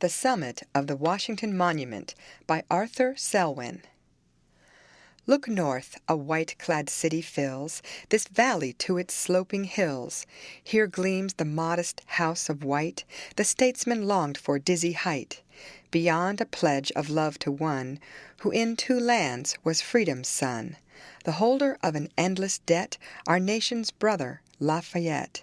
The Summit of the Washington Monument by Arthur Selwyn. Look north, a white-clad city fills this valley to its sloping hills. Here gleams the modest house of white, the statesman longed for dizzy height. Beyond a pledge of love to one, who in two lands was freedom's son, the holder of an endless debt, our nation's brother, Lafayette.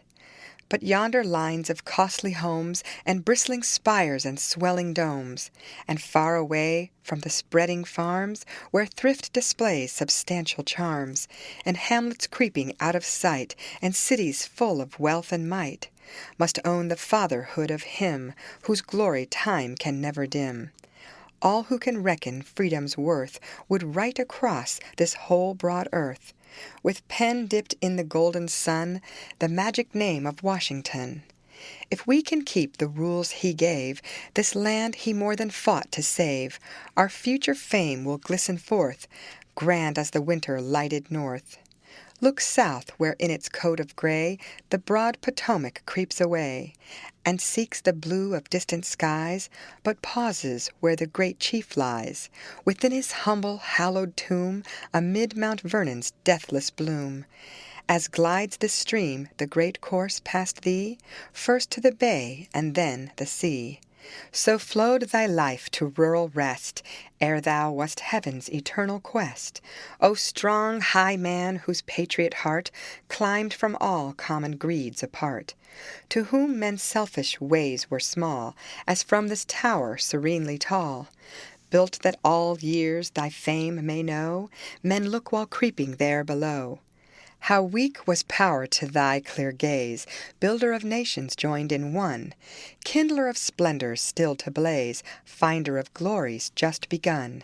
But yonder lines of costly homes, and bristling spires and swelling domes, and far away from the spreading farms, where thrift displays substantial charms, and hamlets creeping out of sight, and cities full of wealth and might, must own the fatherhood of Him whose glory time can never dim. All who can reckon freedom's worth would write across this whole broad earth, with pen dipped in the golden sun, the magic name of Washington. If we can keep the rules he gave, this land he more than fought to save, our future fame will glisten forth, grand as the winter lighted north. Look south, where in its coat of gray the broad Potomac creeps away, and seeks the blue of distant skies, but pauses where the great chief lies, within his humble, hallowed tomb, amid Mount Vernon's deathless bloom. As glides the stream, the great course past thee, first to the bay and then the sea. So flowed thy life to rural rest, ere thou wast heaven's eternal quest. O strong, high man, whose patriot heart climbed from all common greeds apart, to whom men's selfish ways were small, as from this tower serenely tall, built that all years thy fame may know, men look while creeping there below. How weak was power to thy clear gaze, builder of nations joined in one, kindler of splendors still to blaze, finder of glories just begun.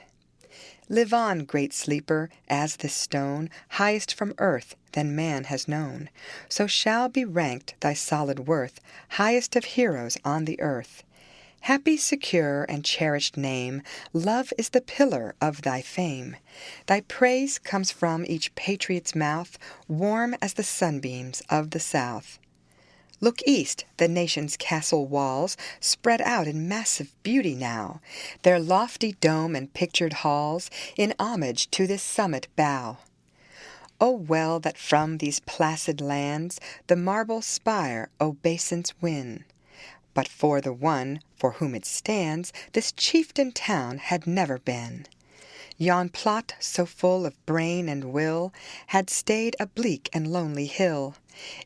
Live on, great sleeper, as this stone, highest from earth than man has known, so shall be ranked thy solid worth, highest of heroes on the earth. Happy, secure, and cherished name, love is the pillar of thy fame. Thy praise comes from each patriot's mouth, warm as the sunbeams of the South. Look east, the nation's castle walls spread out in massive beauty now, their lofty dome and pictured halls in homage to this summit bow. O well that from these placid lands the marble spire obeisance win. But for the one for whom it stands, this chieftain town had never been. Yon plot, so full of brain and will, had stayed a bleak and lonely hill.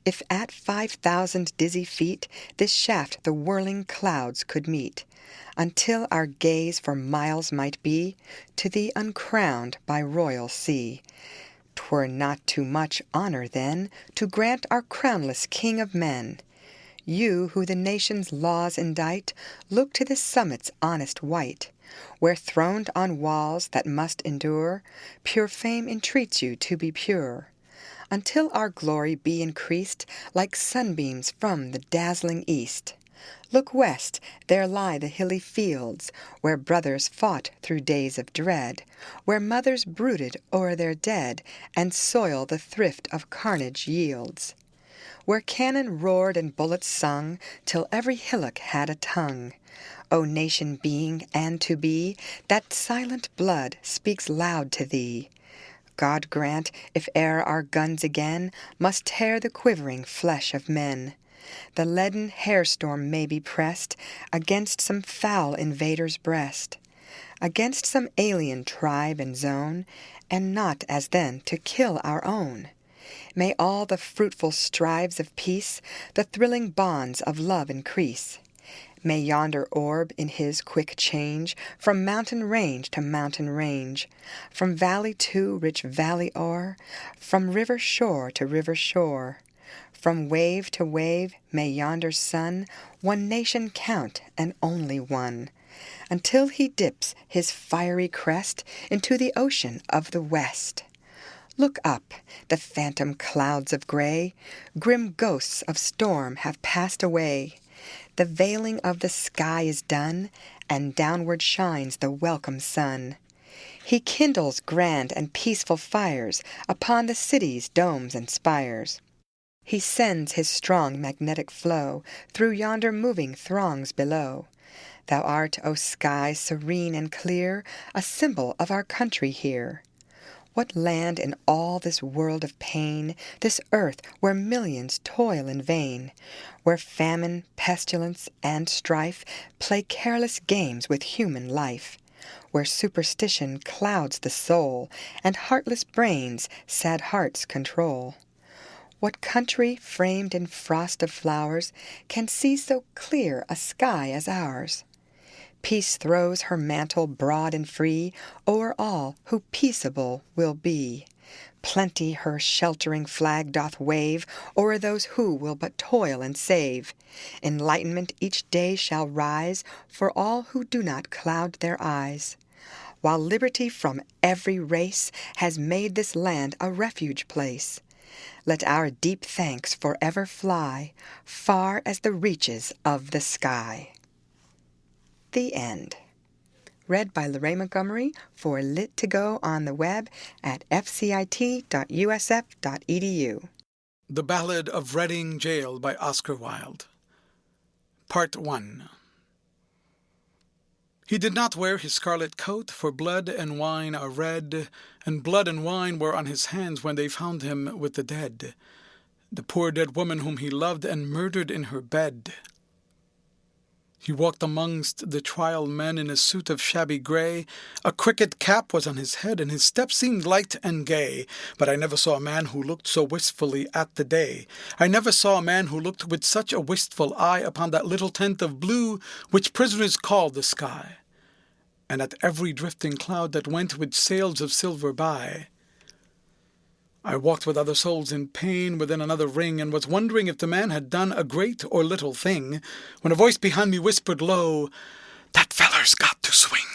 If at 5,000 dizzy feet this shaft the whirling clouds could meet, until our gaze for miles might be to the uncrowned by royal sea. 'Twere not too much honor then to grant our crownless king of men. You who the nation's laws indite, look to this summit's honest white, where throned on walls that must endure, pure fame entreats you to be pure. Until our glory be increased like sunbeams from the dazzling east. Look west, there lie the hilly fields, where brothers fought through days of dread, where mothers brooded o'er their dead, and soil the thrift of carnage yields. Where cannon roared and bullets sung, till every hillock had a tongue. O nation being and to be, that silent blood speaks loud to thee. God grant, if e'er our guns again must tear the quivering flesh of men, the leaden hailstorm may be pressed against some foul invader's breast, against some alien tribe and zone, and not as then to kill our own. May all the fruitful strives of peace the thrilling bonds of love increase. May yonder orb in his quick change from mountain range to mountain range, from valley to rich valley o'er, from river shore to river shore, from wave to wave may yonder sun one nation count and only one, until he dips his fiery crest into the ocean of the west. Look up, the phantom clouds of gray, grim ghosts of storm have passed away. The veiling of the sky is done, and downward shines the welcome sun. He kindles grand and peaceful fires upon the city's domes and spires. He sends his strong magnetic flow through yonder moving throngs below. Thou art, O sky, serene and clear, a symbol of our country here. What land in all this world of pain, this earth where millions toil in vain, where famine, pestilence, and strife play careless games with human life, where superstition clouds the soul, and heartless brains sad hearts control? What country, framed in frost of flowers, can see so clear a sky as ours? Peace throws her mantle broad and free o'er all who peaceable will be. Plenty her sheltering flag doth wave o'er those who will but toil and save. Enlightenment each day shall rise for all who do not cloud their eyes. While liberty from every race has made this land a refuge place, let our deep thanks forever fly far as the reaches of the sky. The end. Read by Lorraine Montgomery for Lit to Go on the web at fcit.usf.edu. The Ballad of Reading Jail by Oscar Wilde. Part 1. He did not wear his scarlet coat, for blood and wine are red, and blood and wine were on his hands when they found him with the dead, the poor dead woman whom he loved and murdered in her bed. He walked amongst the trial men in a suit of shabby grey. A cricket cap was on his head, and his step seemed light and gay. But I never saw a man who looked so wistfully at the day. I never saw a man who looked with such a wistful eye upon that little tent of blue which prisoners call the sky, and at every drifting cloud that went with sails of silver by. I walked with other souls in pain within another ring, and was wondering if the man had done a great or little thing, when a voice behind me whispered low, "That feller's got to swing."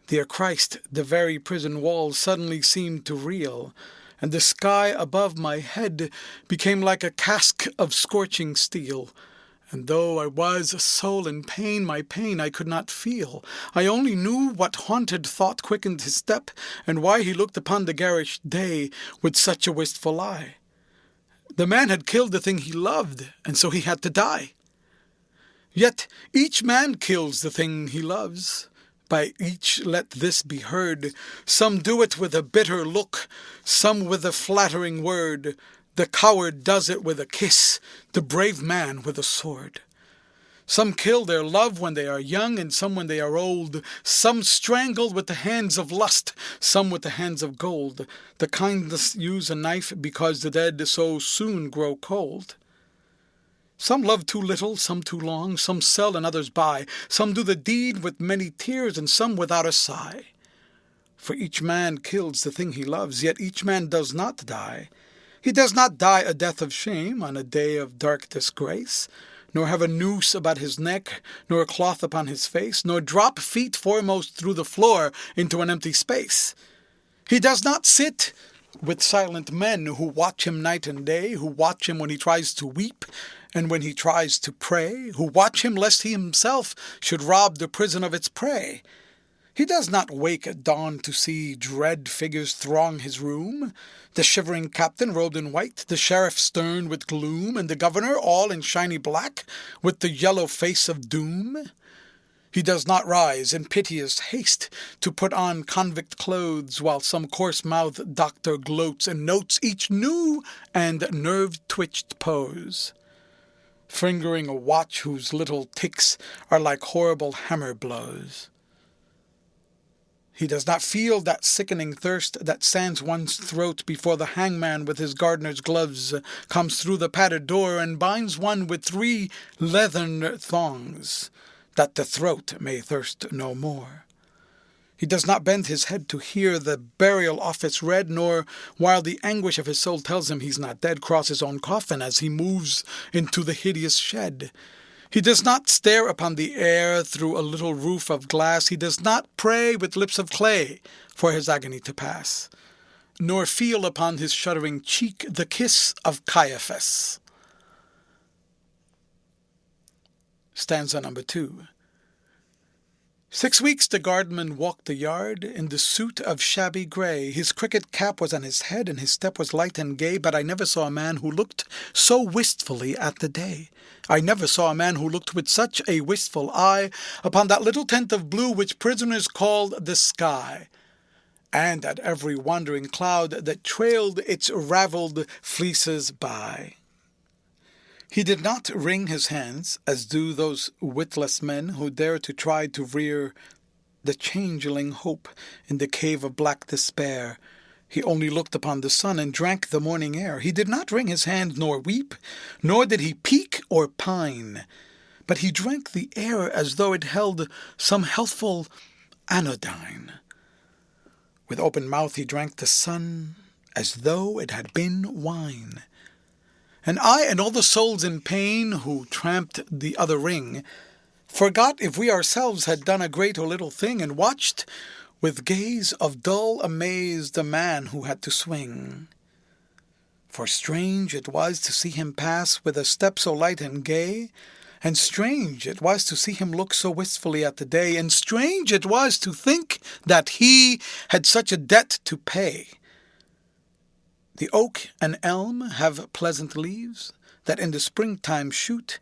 Dear Christ, the very prison walls suddenly seemed to reel, and the sky above my head became like a casque of scorching steel. And though I was a soul in pain, my pain I could not feel. I only knew what haunted thought quickened his step, and why he looked upon the garish day with such a wistful eye. The man had killed the thing he loved, and so he had to die. Yet each man kills the thing he loves. By each let this be heard. Some do it with a bitter look, some with a flattering word. The coward does it with a kiss, the brave man with a sword. Some kill their love when they are young, and some when they are old. Some strangle with the hands of lust, some with the hands of gold. The kindest use a knife because the dead so soon grow cold. Some love too little, some too long, some sell and others buy. Some do the deed with many tears, and some without a sigh. For each man kills the thing he loves, yet each man does not die. He does not die a death of shame on a day of dark disgrace, nor have a noose about his neck, nor a cloth upon his face, nor drop feet foremost through the floor into an empty space. He does not sit with silent men who watch him night and day, who watch him when he tries to weep and when he tries to pray, who watch him lest he himself should rob the prison of its prey. He does not wake at dawn to see dread figures throng his room, the shivering captain robed in white, the sheriff stern with gloom, and the governor all in shiny black with the yellow face of doom. He does not rise in piteous haste to put on convict clothes, while some coarse-mouthed doctor gloats and notes each new and nerve-twitched pose, fingering a watch whose little ticks are like horrible hammer blows. He does not feel that sickening thirst that sands one's throat before the hangman with his gardener's gloves comes through the padded door and binds one with 3 leathern thongs, that the throat may thirst no more. He does not bend his head to hear the burial office read, nor, while the anguish of his soul tells him he's not dead, cross his own coffin as he moves into the hideous shed. He does not stare upon the air through a little roof of glass. He does not pray with lips of clay for his agony to pass, nor feel upon his shuddering cheek the kiss of Caiaphas. Stanza number 2. 6 weeks the guardman walked the yard in the suit of shabby grey. His cricket cap was on his head, and his step was light and gay, but I never saw a man who looked so wistfully at the day. I never saw a man who looked with such a wistful eye upon that little tent of blue which prisoners called the sky, and at every wandering cloud that trailed its ravelled fleeces by. He did not wring his hands, as do those witless men who dare to try to rear the changeling hope in the cave of black despair. He only looked upon the sun and drank the morning air. He did not wring his hand nor weep, nor did he peak or pine, but he drank the air as though it held some healthful anodyne. With open mouth he drank the sun as though it had been wine. And I and all the souls in pain who tramped the other ring forgot if we ourselves had done a great or little thing, and watched with gaze of dull amaze the man who had to swing. For strange it was to see him pass with a step so light and gay, and strange it was to see him look so wistfully at the day, and strange it was to think that he had such a debt to pay. The oak and elm have pleasant leaves that in the springtime shoot,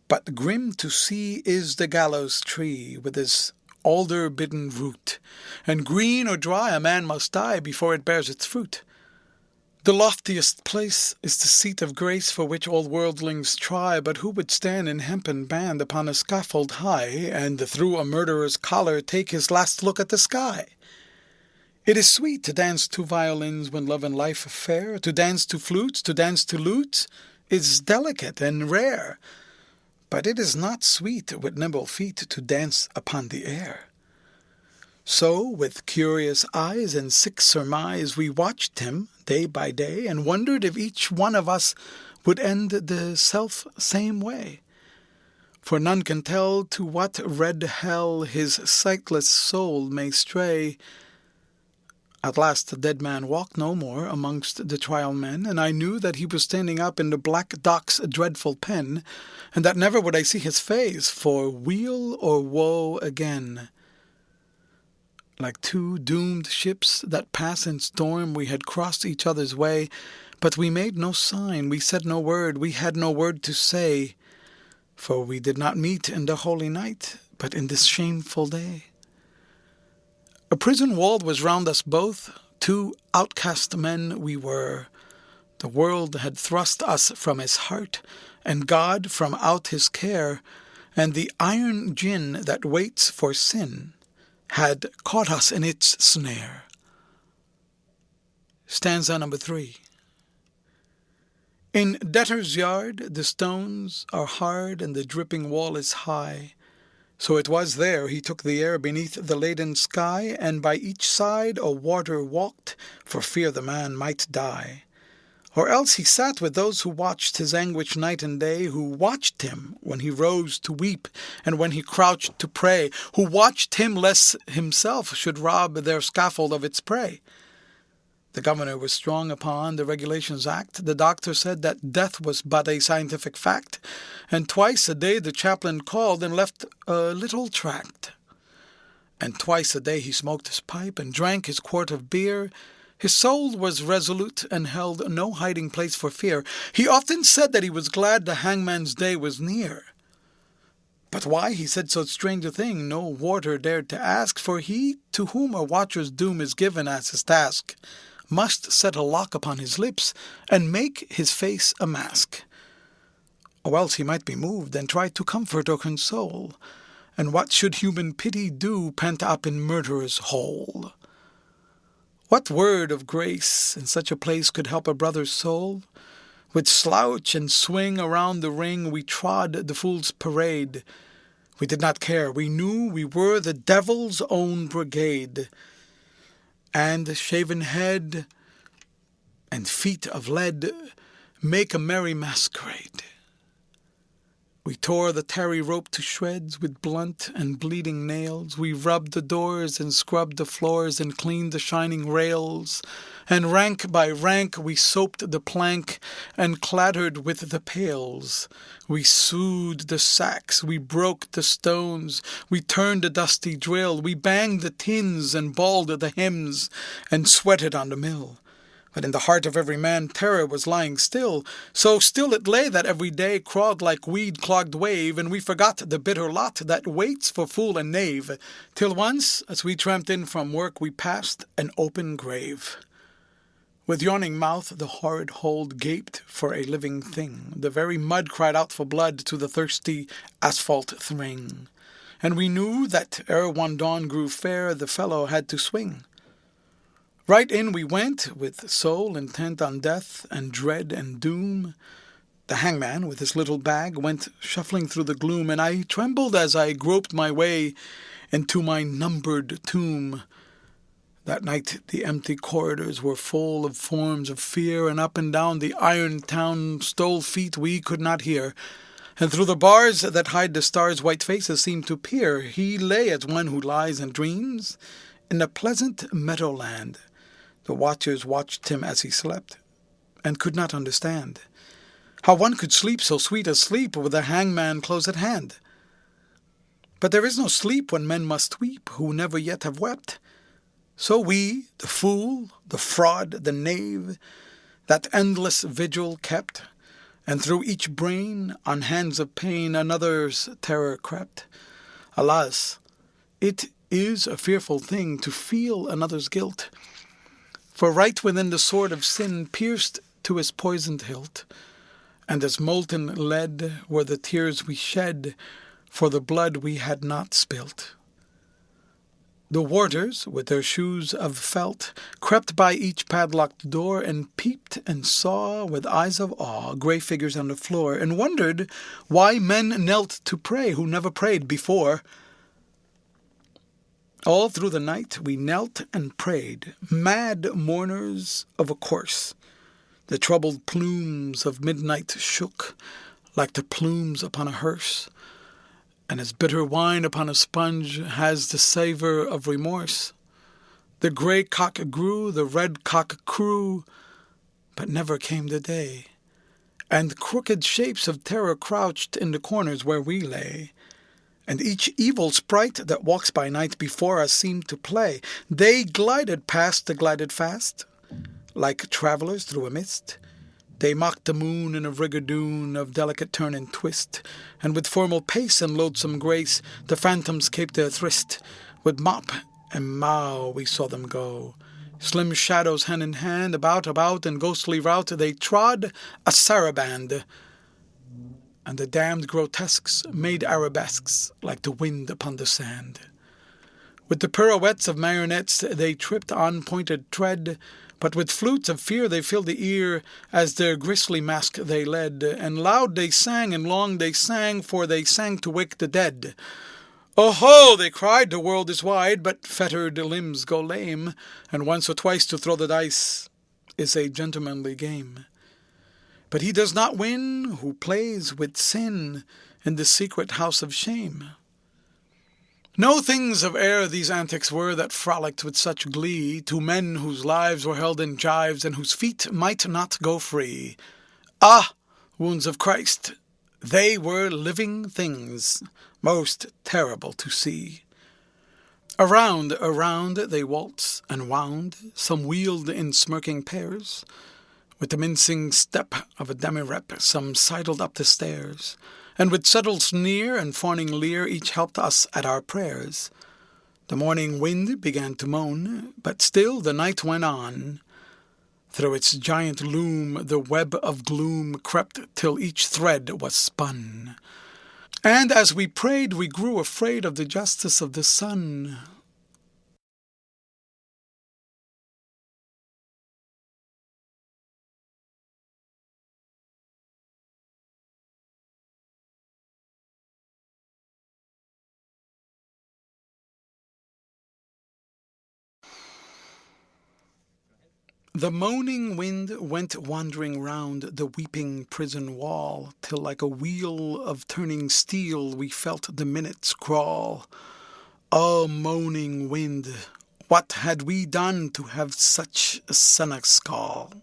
but grim to see is the gallows tree with his alder-bidden root, and green or dry a man must die before it bears its fruit. The loftiest place is the seat of grace for which all worldlings try, but who would stand in hempen band upon a scaffold high, and through a murderer's collar take his last look at the sky? It is sweet to dance to violins when love and life are fair. To dance to flutes, to dance to lutes, is delicate and rare. But it is not sweet with nimble feet to dance upon the air. So, with curious eyes and sick surmise, we watched him day by day, and wondered if each one of us would end the self-same way. For none can tell to what red hell his sightless soul may stray. At last the dead man walked no more amongst the trial men, and I knew that he was standing up in the black dock's dreadful pen, and that never would I see his face for weal or woe again. Like two doomed ships that pass in storm, we had crossed each other's way, but we made no sign, we said no word, we had no word to say, for we did not meet in the holy night, but in this shameful day. A prison wall was round us both, two outcast men we were. The world had thrust us from his heart, and God from out his care, and the iron gin that waits for sin had caught us in its snare. Stanza number 3. In debtor's yard the stones are hard and the dripping wall is high. So it was there he took the air beneath the laden sky, and by each side a warder walked, for fear the man might die. Or else he sat with those who watched his anguish night and day, who watched him when he rose to weep and when he crouched to pray, who watched him lest himself should rob their scaffold of its prey. The governor was strong upon the Regulations Act. The doctor said that death was but a scientific fact, and twice a day the chaplain called and left a little tract. And twice a day he smoked his pipe and drank his quart of beer. His soul was resolute and held no hiding place for fear. He often said that he was glad the hangman's day was near. But why he said so strange a thing no warder dared to ask, for he to whom a watcher's doom is given as his task must set a lock upon his lips and make his face a mask. Or else he might be moved and try to comfort or console, and what should human pity do pent up in murderer's hole? What word of grace in such a place could help a brother's soul? With slouch and swing around the ring we trod the fool's parade. We did not care, we knew we were the devil's own brigade. And shaven head and feet of lead make a merry masquerade. We tore the tarry rope to shreds with blunt and bleeding nails. We rubbed the doors and scrubbed the floors and cleaned the shining rails. And rank by rank we soaped the plank and clattered with the pails. We sewed the sacks, we broke the stones, we turned the dusty drill, we banged the tins and bawled the hymns and sweated on the mill. But in the heart of every man terror was lying still, so still it lay that every day crawled like weed-clogged wave, and we forgot the bitter lot that waits for fool and knave, till once, as we tramped in from work, we passed an open grave. With yawning mouth the horrid hold gaped for a living thing. The very mud cried out for blood to the thirsty asphalt thring. And we knew that ere one dawn grew fair, the fellow had to swing. Right in we went, with soul intent on death and dread and doom. The hangman, with his little bag, went shuffling through the gloom, and I trembled as I groped my way into my numbered tomb. That night the empty corridors were full of forms of fear, and up and down the iron town stole feet we could not hear. And through the bars that hide the stars white faces seemed to peer. He lay as one who lies and dreams in a pleasant meadowland. The watchers watched him as he slept, and could not understand how one could sleep so sweet a sleep with a hangman close at hand. But there is no sleep when men must weep who never yet have wept. So we, the fool, the fraud, the knave, that endless vigil kept, and through each brain, on hands of pain, another's terror crept. Alas, it is a fearful thing to feel another's guilt, for right within the sword of sin pierced to his poisoned hilt, and as molten lead were the tears we shed for the blood we had not spilt. The warders, with their shoes of felt, crept by each padlocked door and peeped and saw, with eyes of awe, grey figures on the floor, and wondered why men knelt to pray who never prayed before. All through the night we knelt and prayed, mad mourners of a course. The troubled plumes of midnight shook like the plumes upon a hearse, and as bitter wine upon a sponge has the savour of remorse. The grey cock grew, the red cock crew, but never came the day, and crooked shapes of terror crouched in the corners where we lay. And each evil sprite that walks by night before us seemed to play. They glided past the glided fast, like travellers through a mist. They mocked the moon in a rigadoon of delicate turn and twist, and with formal pace and loathsome grace the phantoms caped their tryst. With mop and mow we saw them go, slim shadows hand in hand, about in ghostly rout they trod a saraband. And the damned grotesques made arabesques like the wind upon the sand. With the pirouettes of marionettes they tripped on pointed tread, but with flutes of fear they filled the ear as their grisly mask they led, and loud they sang and long they sang, for they sang to wake the dead. "Oh-ho!" they cried, "the world is wide, but fettered limbs go lame, and once or twice to throw the dice is a gentlemanly game. But he does not win who plays with sin in the secret house of shame." No things of air these antics were that frolicked with such glee, to men whose lives were held in gyves and whose feet might not go free. Ah, wounds of Christ, they were living things, most terrible to see. Around they waltzed and wound, some wheeled in smirking pairs. With the mincing step of a demi-rep, some sidled up the stairs, and with subtle sneer and fawning leer each helped us at our prayers. The morning wind began to moan, but still the night went on. Through its giant loom the web of gloom crept till each thread was spun. And as we prayed we grew afraid of the justice of the sun. The moaning wind went wandering round the weeping prison wall, till like a wheel of turning steel we felt the minutes crawl. O moaning wind, what had we done to have such a seneschal?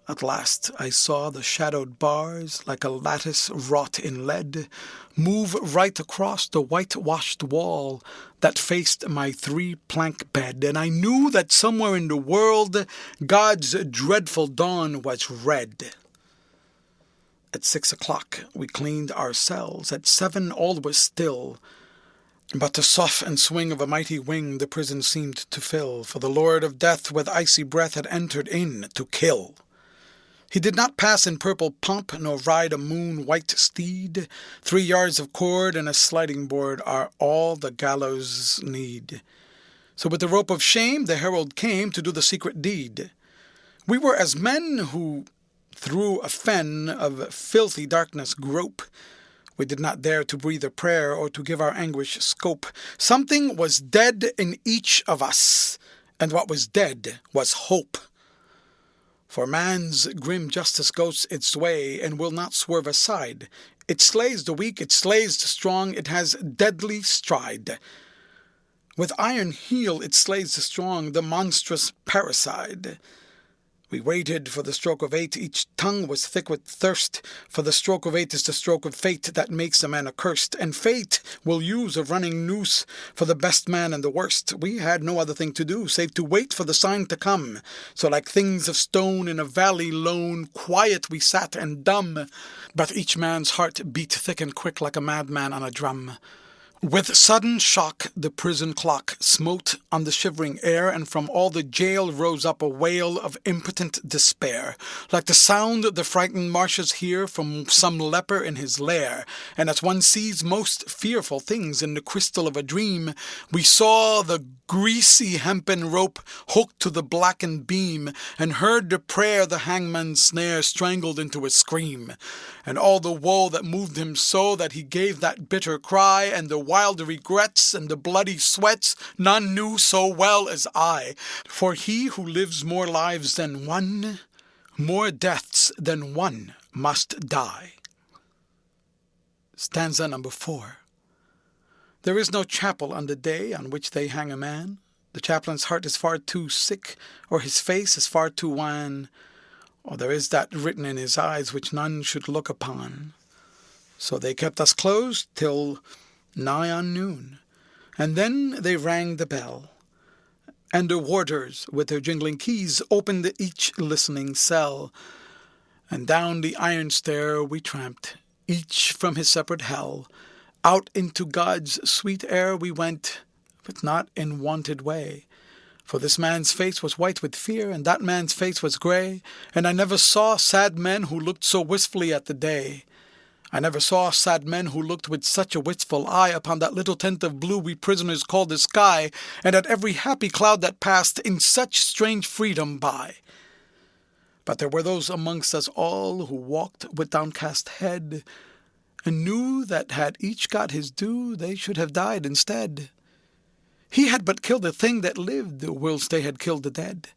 At last I saw the shadowed bars, like a lattice wrought in lead, move right across the whitewashed wall that faced my 3-plank bed, and I knew that somewhere in the world God's dreadful dawn was red. At 6 o'clock we cleaned our cells, at 7 all was still, but the sough and swing of a mighty wing the prison seemed to fill, for the Lord of Death with icy breath had entered in to kill. He did not pass in purple pomp, nor ride a moon-white steed. 3 yards of cord and a sliding board are all the gallows need. So with the rope of shame the herald came to do the secret deed. We were as men who through a fen of filthy darkness grope. We did not dare to breathe a prayer or to give our anguish scope. Something was dead in each of us, and what was dead was hope. For man's grim justice goes its way and will not swerve aside. It slays the weak, it slays the strong, it has deadly stride. With iron heel it slays the strong, the monstrous parricide. We waited for the stroke of 8, each tongue was thick with thirst, for the stroke of 8 is the stroke of fate that makes a man accursed, and fate will use a running noose for the best man and the worst. We had no other thing to do, save to wait for the sign to come, so like things of stone in a valley lone, quiet we sat and dumb, but each man's heart beat thick and quick like a madman on a drum. With sudden shock the prison clock smote on the shivering air, and from all the jail rose up a wail of impotent despair, like the sound the frightened marshes hear from some leper in his lair. And as one sees most fearful things in the crystal of a dream, we saw the greasy hempen rope hooked to the blackened beam, and heard the prayer the hangman's snare strangled into a scream. And all the woe that moved him so that he gave that bitter cry, and the wild regrets and the bloody sweats none knew so well as I. For he who lives more lives than one, more deaths than one must die. Stanza number 4. There is no chapel on the day on which they hang a man. The chaplain's heart is far too sick, or his face is far too wan, or there is that written in his eyes which none should look upon. So they kept us closed till nigh on noon, and then they rang the bell, and the warders with their jingling keys opened each listening cell, and down the iron stair we tramped, each from his separate hell. Out into God's sweet air we went, but not in wonted way. For this man's face was white with fear, and that man's face was grey, and I never saw sad men who looked so wistfully at the day. I never saw sad men who looked with such a wistful eye upon that little tent of blue we prisoners called the sky, and at every happy cloud that passed in such strange freedom by. But there were those amongst us all who walked with downcast head, and knew that had each got his due, they should have died instead. He had but killed a thing that lived, whilst they had killed the dead.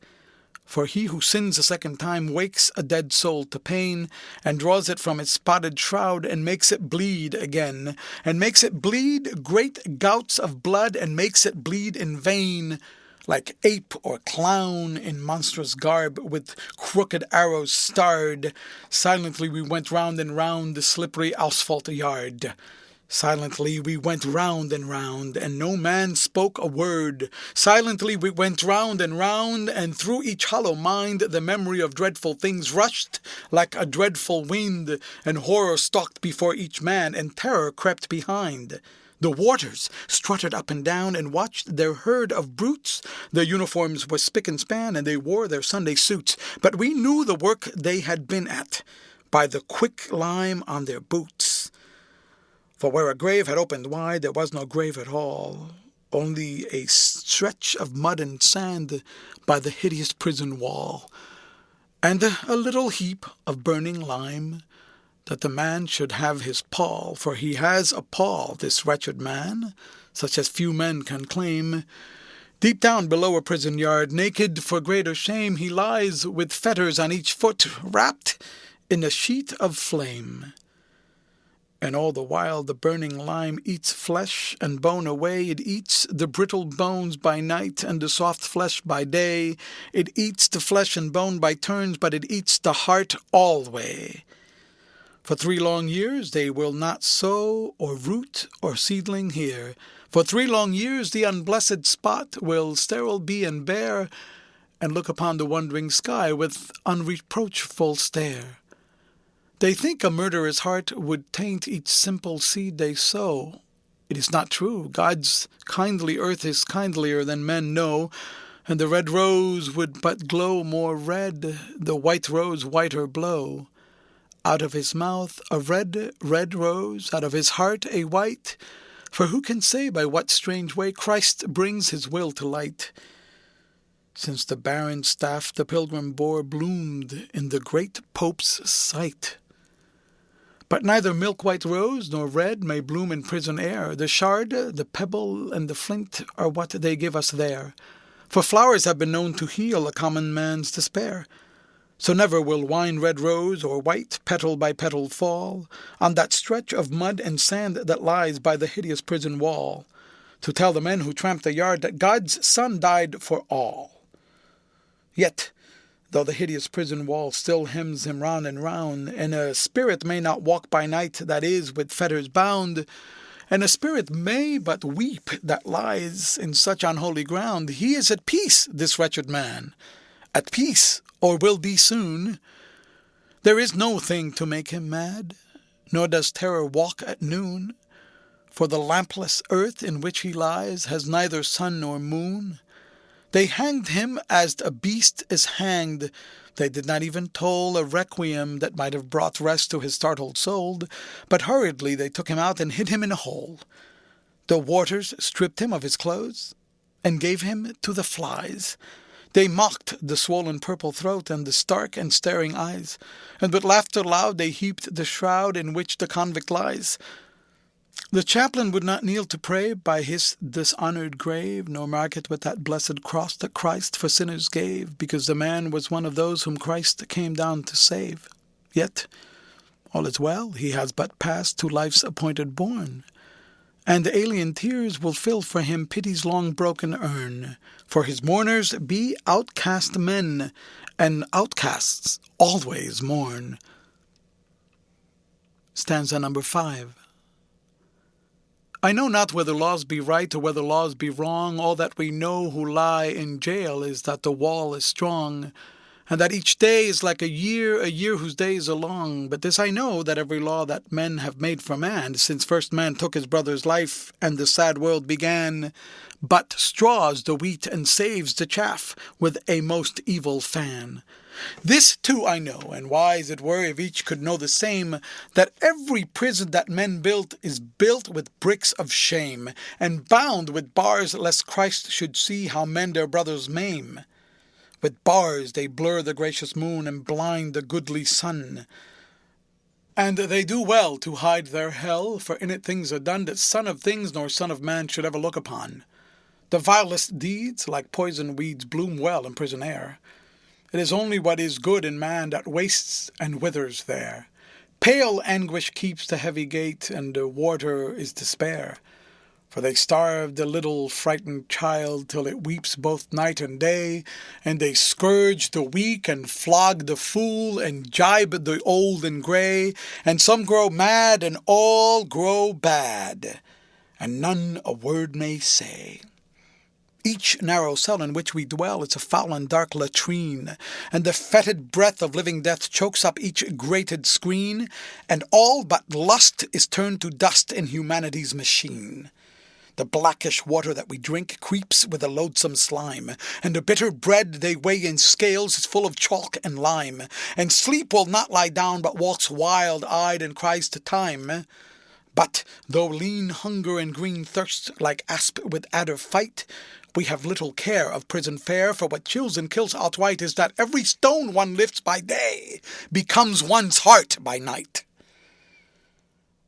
For he who sins a second time wakes a dead soul to pain, and draws it from its spotted shroud, and makes it bleed again, and makes it bleed great gouts of blood, and makes it bleed in vain, like ape or clown in monstrous garb, with crooked arrows starred. Silently we went round and round the slippery asphalt yard. Silently we went round, and no man spoke a word. Silently we went round, and through each hollow mind the memory of dreadful things rushed like a dreadful wind, and horror stalked before each man, and terror crept behind. The warders strutted up and down and watched their herd of brutes. Their uniforms were spick and span, and they wore their Sunday suits. But we knew the work they had been at by the quick lime on their boots. For where a grave had opened wide, there was no grave at all, only a stretch of mud and sand by the hideous prison wall, and a little heap of burning lime, that the man should have his pall, for he has a pall, this wretched man, such as few men can claim. Deep down below a prison yard, naked for greater shame, he lies with fetters on each foot, wrapped in a sheet of flame. And all the while the burning lime eats flesh and bone away. It eats the brittle bones by night and the soft flesh by day. It eats the flesh and bone by turns, but it eats the heart alway. For 3 long years they will not sow or root or seedling here. For 3 long years the unblessed spot will sterile be and bare, and look upon the wondering sky with unreproachful stare. They think a murderer's heart would taint each simple seed they sow. It is not true. God's kindly earth is kindlier than men know, and the red rose would but glow more red, the white rose whiter blow. Out of his mouth a red, red rose, out of his heart a white, for who can say by what strange way Christ brings his will to light? Since the barren staff the pilgrim bore bloomed in the great Pope's sight. But neither milk-white rose nor red may bloom in prison air. The shard, the pebble, and the flint are what they give us there. For flowers have been known to heal a common man's despair. So never will wine-red rose or white, petal by petal, fall on that stretch of mud and sand that lies by the hideous prison wall, to tell the men who tramp the yard that God's Son died for all. Yet, though the hideous prison wall still hems him round and round, and a spirit may not walk by night that is with fetters bound, and a spirit may but weep that lies in such unholy ground, he is at peace, this wretched man, at peace, or will be soon. There is no thing to make him mad, nor does terror walk at noon, for the lampless earth in which he lies has neither sun nor moon. They hanged him as a beast is hanged. They did not even toll a requiem that might have brought rest to his startled soul, but hurriedly they took him out and hid him in a hole. The warders stripped him of his clothes and gave him to the flies. They mocked the swollen purple throat and the stark and staring eyes, and with laughter loud they heaped the shroud in which the convict lies. The chaplain would not kneel to pray by his dishonored grave, nor mark it with that blessed cross that Christ for sinners gave, because the man was one of those whom Christ came down to save. Yet all is well, he has but passed to life's appointed bourne, and the alien tears will fill for him pity's long broken urn. For his mourners be outcast men, and outcasts always mourn. Stanza number 5. I know not whether laws be right or whether laws be wrong. All that we know who lie in jail is that the wall is strong, and that each day is like a year whose days are long. But this I know, that every law that men have made for man, since first man took his brother's life and the sad world began, but straws the wheat and saves the chaff with a most evil fan. This too I know, and wise it were if each could know the same, that every prison that men built is built with bricks of shame, and bound with bars lest Christ should see how men their brothers maim. With bars they blur the gracious moon and blind the goodly sun. And they do well to hide their hell, for in it things are done that son of things nor son of man should ever look upon. The vilest deeds, like poison weeds, bloom well in prison air. It is only what is good in man that wastes and withers there. Pale anguish keeps the heavy gate, and the warder is despair. For they starve the little frightened child till it weeps both night and day, and they scourge the weak and flog the fool and gibe the old and grey, and some grow mad and all grow bad, and none a word may say. Each narrow cell in which we dwell is a foul and dark latrine, and the fetid breath of living death chokes up each grated screen, and all but lust is turned to dust in humanity's machine. The blackish water that we drink creeps with a loathsome slime, and the bitter bread they weigh in scales is full of chalk and lime, and sleep will not lie down but walks wild-eyed and cries to time. But though lean hunger and green thirst like asp with adder fight, we have little care of prison fare, for what chills and kills outright is that every stone one lifts by day becomes one's heart by night.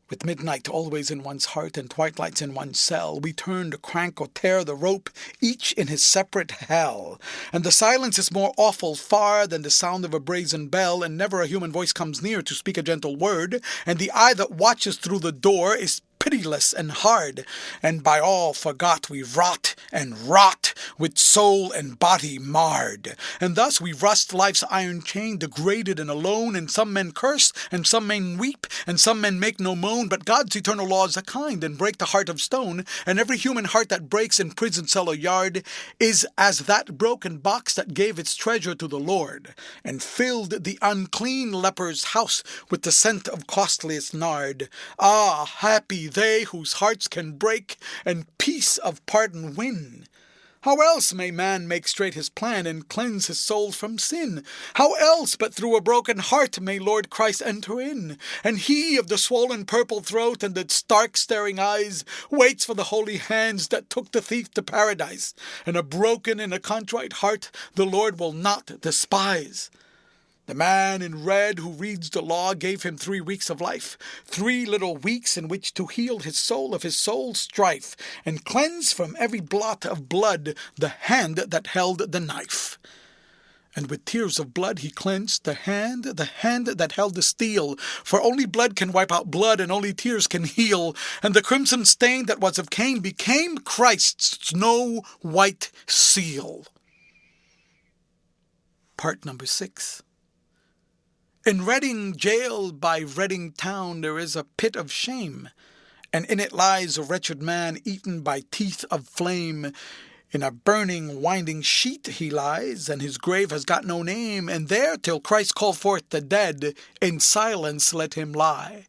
With midnight always in one's heart and twilights in one's cell, we turn to crank or tear the rope, each in his separate hell. And the silence is more awful far than the sound of a brazen bell, and never a human voice comes near to speak a gentle word, and the eye that watches through the door is pitiless and hard, and by all forgot we rot and rot, with soul and body marred. And thus we rust life's iron chain, degraded and alone, and some men curse, and some men weep, and some men make no moan, but God's eternal laws are kind, and break the heart of stone, and every human heart that breaks in prison cell or yard is as that broken box that gave its treasure to the Lord, and filled the unclean leper's house with the scent of costliest nard. Ah, happy they whose hearts can break, and peace of pardon win. How else may man make straight his plan, and cleanse his soul from sin? How else but through a broken heart may Lord Christ enter in? And he of the swollen purple throat and the stark staring eyes waits for the holy hands that took the thief to paradise. And a broken and a contrite heart the Lord will not despise. The man in red who reads the law gave him 3 weeks of life, 3 little weeks in which to heal his soul of his soul's strife, and cleanse from every blot of blood the hand that held the knife. And with tears of blood he cleansed the hand that held the steel, for only blood can wipe out blood, and only tears can heal. And the crimson stain that was of Cain became Christ's snow-white seal. Part number 6. In Reading jail by Reading town there is a pit of shame, and in it lies a wretched man eaten by teeth of flame. In a burning, winding sheet he lies, and his grave has got no name, and there, till Christ call forth the dead, in silence let him lie.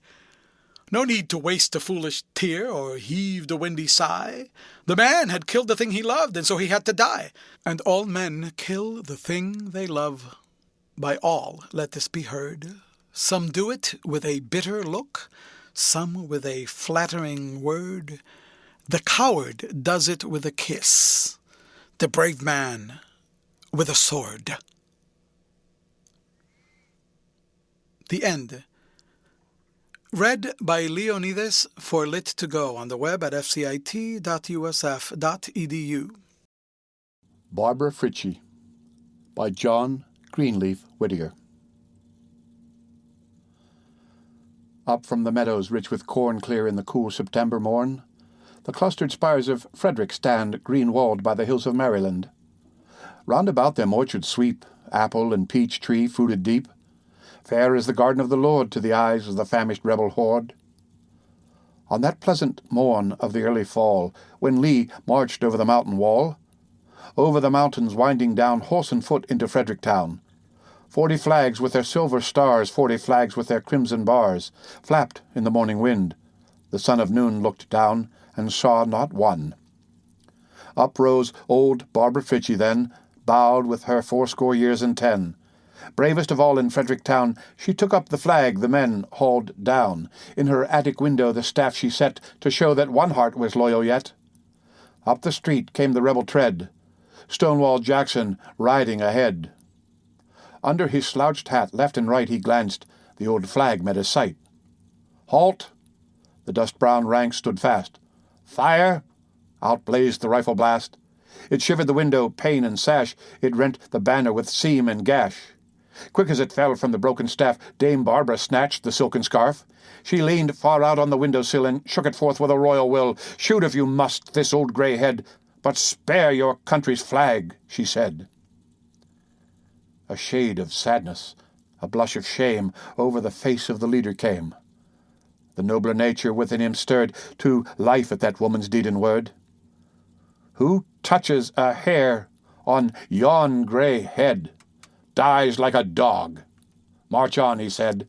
No need to waste a foolish tear, or heave the windy sigh. The man had killed the thing he loved, and so he had to die. And all men kill the thing they love. By all let this be heard. Some do it with a bitter look, some with a flattering word. The coward does it with a kiss, the brave man with a sword. The end. Read by Leonidas for Lit2Go on the web at fcit.usf.edu. Barbara Frietchie by John Greenleaf Whittier. Up from the meadows rich with corn clear in the cool September morn, the clustered spires of Frederick stand green-walled by the hills of Maryland. Round about them orchards sweep, apple and peach tree fruited deep. Fair is the garden of the Lord to the eyes of the famished rebel horde. On that pleasant morn of the early fall, when Lee marched over the mountain wall, over the mountains winding down horse and foot into Fredericktown, 40 flags with their silver stars, 40 flags with their crimson bars, flapped in the morning wind. The son of noon looked down and saw not one. Up rose old Barbara Frietchie then, bowed with her 80 years and 10. Bravest of all in Fredericktown, she took up the flag the men hauled down. In her attic window the staff she set, to show that one heart was loyal yet. Up the street came the rebel tread, Stonewall Jackson riding ahead. Under his slouched hat, left and right he glanced, the old flag met his sight. Halt! The dust-brown ranks stood fast. Fire! Out blazed the rifle blast. It shivered the window, pane and sash, it rent the banner with seam and gash. Quick as it fell from the broken staff, Dame Barbara snatched the silken scarf. She leaned far out on the window-sill and shook it forth with a royal will. Shoot if you must this old grey head, but spare your country's flag, she said. A shade of sadness, a blush of shame, over the face of the leader came. The nobler nature within him stirred to life at that woman's deed and word. Who touches a hair on yon grey head dies like a dog. March on, he said.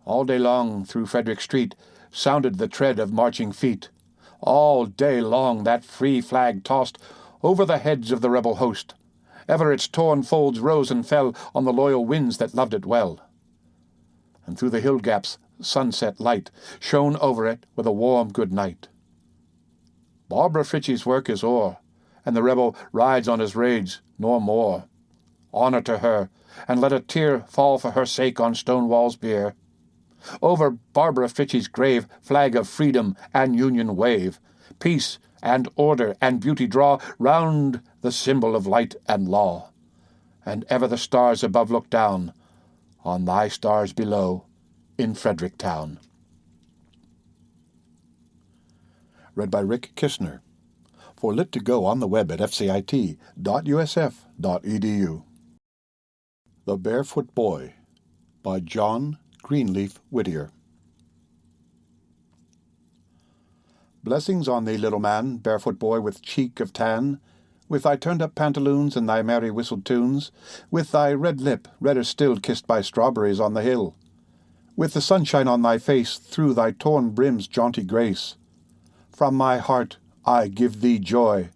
All day long through Frederick Street sounded the tread of marching feet. All day long that free flag tossed over the heads of the rebel host. Ever its torn folds rose and fell on the loyal winds that loved it well. And through the hill gaps sunset light shone over it with a warm good night. Barbara Frietchie's work is o'er, and the rebel rides on his raids no more. Honour to her, and let a tear fall for her sake on Stonewall's bier. Over Barbara Fitchie's grave, flag of freedom and union wave. Peace and order and beauty draw round the symbol of light and law. And ever the stars above look down on thy stars below in Frederick Town. Read by Rick Kistner. For Lit to Go on the web at fcit.usf.edu. The Barefoot Boy by John Greenleaf Whittier. Blessings on thee, little man, barefoot boy with cheek of tan, with thy turned-up pantaloons and thy merry whistled tunes, with thy red lip, redder still kissed by strawberries on the hill, with the sunshine on thy face through thy torn brim's jaunty grace. From my heart I give thee joy.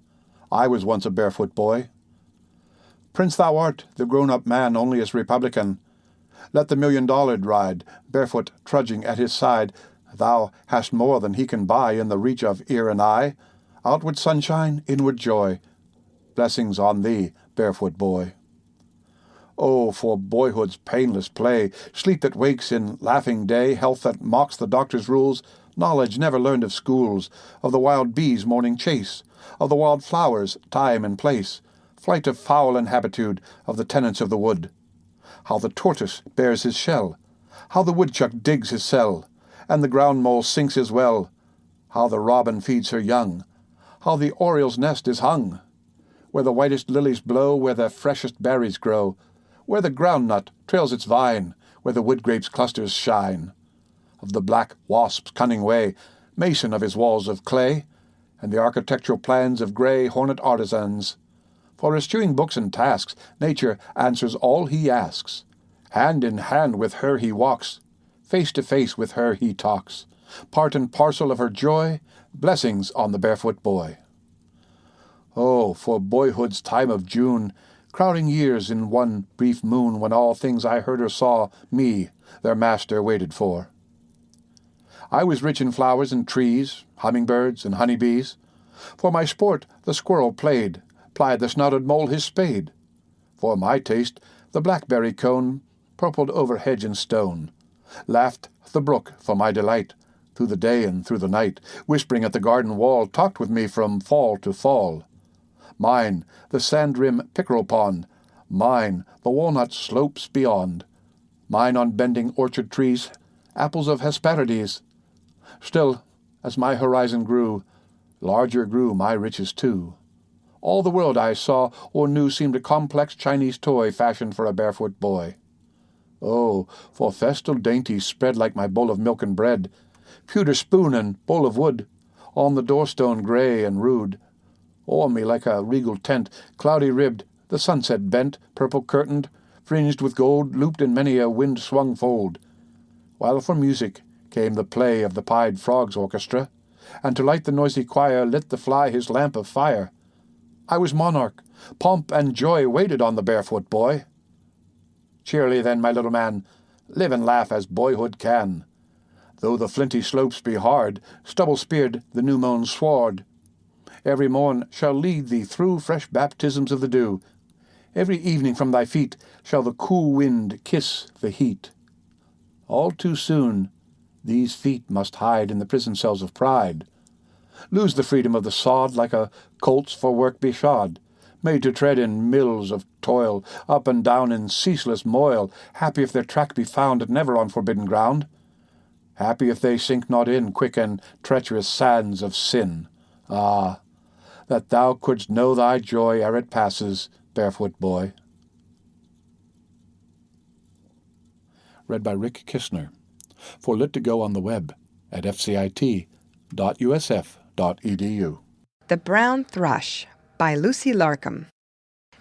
I was once a barefoot boy. Prince thou art, the grown-up man only as Republican. Let the $1,000,000 ride, barefoot trudging at his side. Thou hast more than he can buy in the reach of ear and eye. Outward sunshine, inward joy. Blessings on thee, barefoot boy. Oh, for boyhood's painless play, sleep that wakes in laughing day, health that mocks the doctor's rules, knowledge never learned of schools, of the wild bee's morning chase, of the wild flowers' time and place, flight of fowl and habitude of the tenants of the wood. How the tortoise bears his shell, how the woodchuck digs his cell, and the ground mole sinks his well, how the robin feeds her young, how the oriole's nest is hung, where the whitest lilies blow, where the freshest berries grow, where the groundnut trails its vine, where the woodgrape's clusters shine, of the black wasp's cunning way, mason of his walls of clay, and the architectural plans of grey hornet artisans. For eschewing books and tasks, nature answers all he asks. Hand in hand with her he walks, face to face with her he talks. Part and parcel of her joy, blessings on the barefoot boy. Oh, for boyhood's time of June, crowding years in one brief moon, when all things I heard or saw, me, their master, waited for. I was rich in flowers and trees, hummingbirds and honeybees. For my sport the squirrel plied the snouted mole his spade. For my taste the blackberry cone purpled over hedge and stone. Laughed the brook for my delight, through the day and through the night, whispering at the garden wall, talked with me from fall to fall. Mine the sand-rim pickerel pond, mine the walnut slopes beyond, mine on bending orchard trees, apples of Hesperides. Still, as my horizon grew, larger grew my riches too. All the world I saw or knew seemed a complex Chinese toy fashioned for a barefoot boy. Oh, for festal dainties spread like my bowl of milk and bread, pewter spoon and bowl of wood, on the doorstone grey and rude. O'er me like a regal tent, cloudy-ribbed, the sunset bent, purple-curtained, fringed with gold, looped in many a wind-swung fold. While for music came the play of the pied frogs' orchestra, and to light the noisy choir lit the fly his lamp of fire. I was monarch, pomp and joy waited on the barefoot boy. Cheerily then, my little man, live and laugh as boyhood can. Though the flinty slopes be hard, stubble-speared the new-mown sward, every morn shall lead thee through fresh baptisms of the dew. Every evening from thy feet shall the cool wind kiss the heat. All too soon these feet must hide in the prison cells of pride, lose the freedom of the sod like a colt's for work beshod, made to tread in mills of toil, up and down in ceaseless moil, happy if their track be found never on forbidden ground, happy if they sink not in quick and treacherous sands of sin. Ah, that thou couldst know thy joy ere it passes, barefoot boy. Read by Rick Kistner. For Lit to Go on the web at fcit.usf.edu. The Brown Thrush by Lucy Larcom.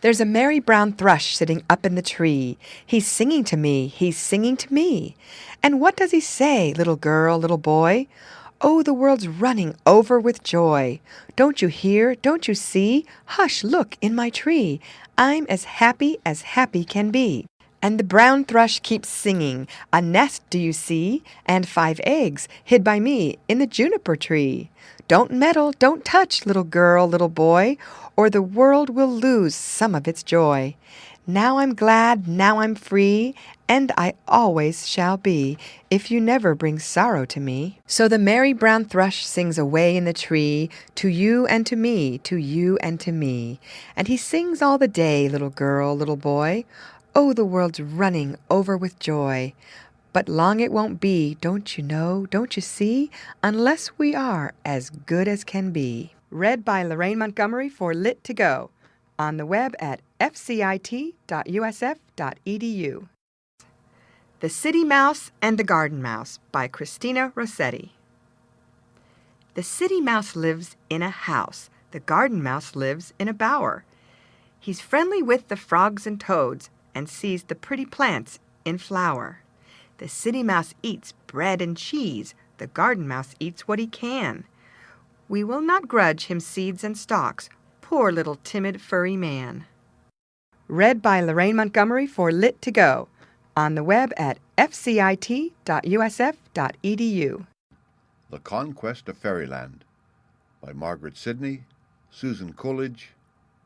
There's a merry brown thrush sitting up in the tree. He's singing to me, he's singing to me. And what does he say, little girl, little boy? Oh, the world's running over with joy. Don't you hear, don't you see? Hush, look, in my tree. I'm as happy can be. And the brown thrush keeps singing, a nest do you see, and 5 eggs hid by me in the juniper tree. Don't meddle, don't touch, little girl, little boy, or the world will lose some of its joy. Now I'm glad, now I'm free, and I always shall be, if you never bring sorrow to me. So the merry brown thrush sings away in the tree, to you and to me, to you and to me. And he sings all the day, little girl, little boy. Oh, the world's running over with joy. But long it won't be, don't you know, don't you see, unless we are as good as can be. Read by Lorraine Montgomery for Lit2Go. On the web at fcit.usf.edu. The City Mouse and the Garden Mouse by Christina Rossetti. The city mouse lives in a house. The garden mouse lives in a bower. He's friendly with the frogs and toads and sees the pretty plants in flower. The city mouse eats bread and cheese. The garden mouse eats what he can. We will not grudge him seeds and stalks. Poor little timid furry man. Read by Lorraine Montgomery for Lit2Go. On the web at fcit.usf.edu. The Conquest of Fairyland by Margaret Sidney, Susan Coolidge,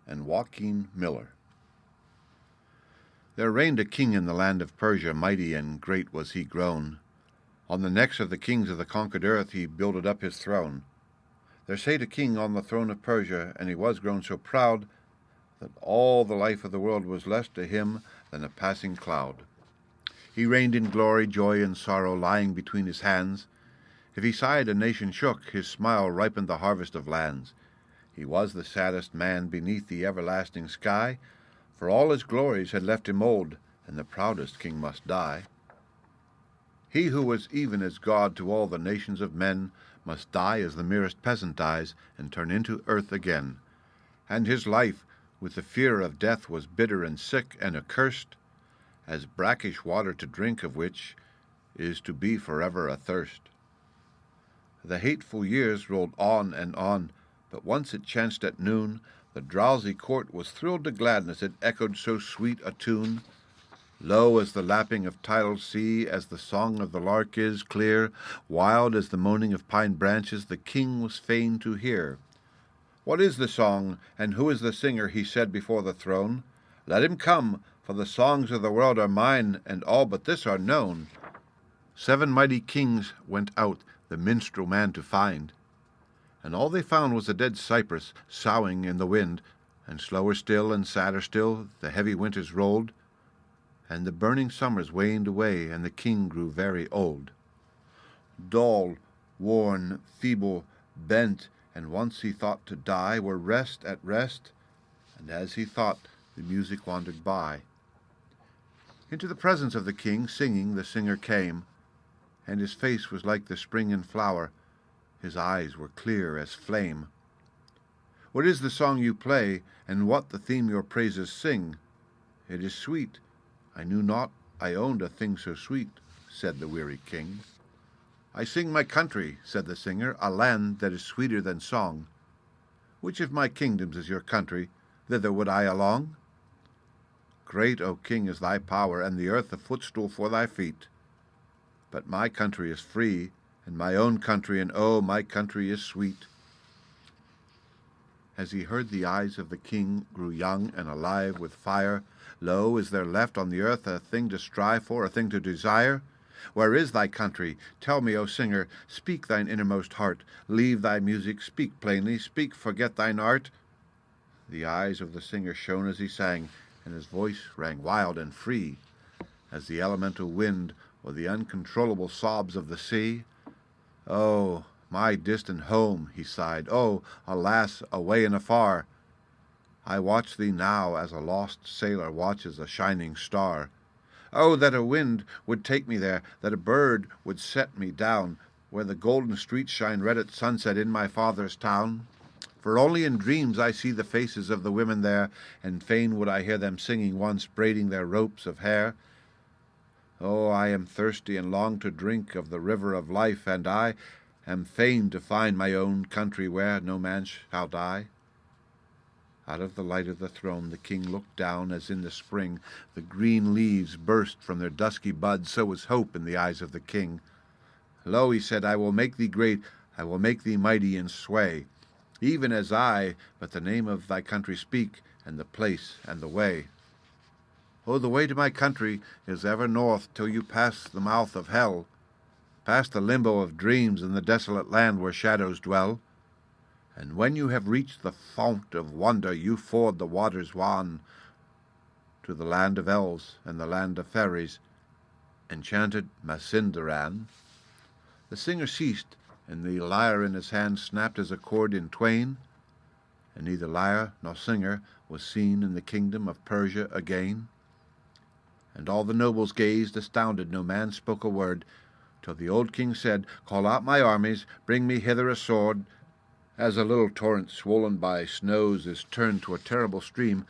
and Joaquin Miller. There reigned a king in the land of Persia, mighty and great was he grown. On the necks of the kings of the conquered earth he builded up his throne. There sate a king on the throne of Persia, and he was grown so proud that all the life of the world was less to him than a passing cloud. He reigned in glory, joy, and sorrow lying between his hands. If he sighed, a nation shook, his smile ripened the harvest of lands. He was the saddest man beneath the everlasting sky, for all his glories had left him old, and the proudest king must die. He who was even as God to all the nations of men must die as the merest peasant dies, and turn into earth again. And his life, with the fear of death, was bitter and sick and accursed, as brackish water to drink of which is to be forever athirst. The hateful years rolled on and on, but once it chanced at noon, the drowsy court was thrilled to gladness, it echoed so sweet a tune. Low as the lapping of tidal sea, as the song of the lark is, clear, wild as the moaning of pine branches, the king was fain to hear. What is the song, and who is the singer? He said before the throne. Let him come, for the songs of the world are mine, and all but this are known. 7 mighty kings went out the minstrel man to find, and all they found was a dead cypress soughing in the wind, and slower still and sadder still the heavy winters rolled, and the burning summers waned away, and the king grew very old. Dull, worn, feeble, bent, and once he thought to die, were rest at rest, and as he thought, the music wandered by. Into the presence of the king, singing, the singer came, and his face was like the spring in flower, his eyes were clear as flame. What is the song you play, and what the theme your praises sing? It is sweet. I knew not I owned a thing so sweet, said the weary king. I sing my country, said the singer, a land that is sweeter than song. Which of my kingdoms is your country? Thither would I along. Great, O king, is thy power, and the earth a footstool for thy feet. But my country is free, and my own country, and oh, my country is sweet. As he heard, the eyes of the king grew young and alive with fire. Lo, is there left on the earth a thing to strive for, a thing to desire? Where is thy country? Tell me, O singer, speak thine innermost heart. Leave thy music, speak plainly, speak, forget thine art. The eyes of the singer shone as he sang, and his voice rang wild and free, as the elemental wind or the uncontrollable sobs of the sea. Oh, my distant home, he sighed. Oh, alas, away and afar. I watch thee now as a lost sailor watches a shining star. Oh, that a wind would take me there, that a bird would set me down, where the golden streets shine red at sunset in my father's town. For only in dreams I see the faces of the women there, and fain would I hear them singing once, braiding their ropes of hair. Oh, I am thirsty and long to drink of the river of life, and I am fain to find my own country where no man shall die. Out of the light of the throne the king looked down, as in the spring the green leaves burst from their dusky buds, so was hope in the eyes of the king. Lo, he said, I will make thee great, I will make thee mighty in sway, even as I but the name of thy country speak, and the place and the way. Oh, the way to my country is ever north till you pass the mouth of hell, past the limbo of dreams and the desolate land where shadows dwell. And when you have reached the fount of wonder, you ford the waters wan to the land of elves and the land of fairies, enchanted ℌ𝔞𝔫𝔞𝔥. The singer ceased, and the lyre in his hand snapped as a cord in twain, and neither lyre nor singer was seen in the kingdom of Persia again. And all the nobles gazed astounded, no man spoke a word, till the old king said, "Call out my armies, bring me hither a sword." As a little torrent swollen by snows is turned to a terrible stream,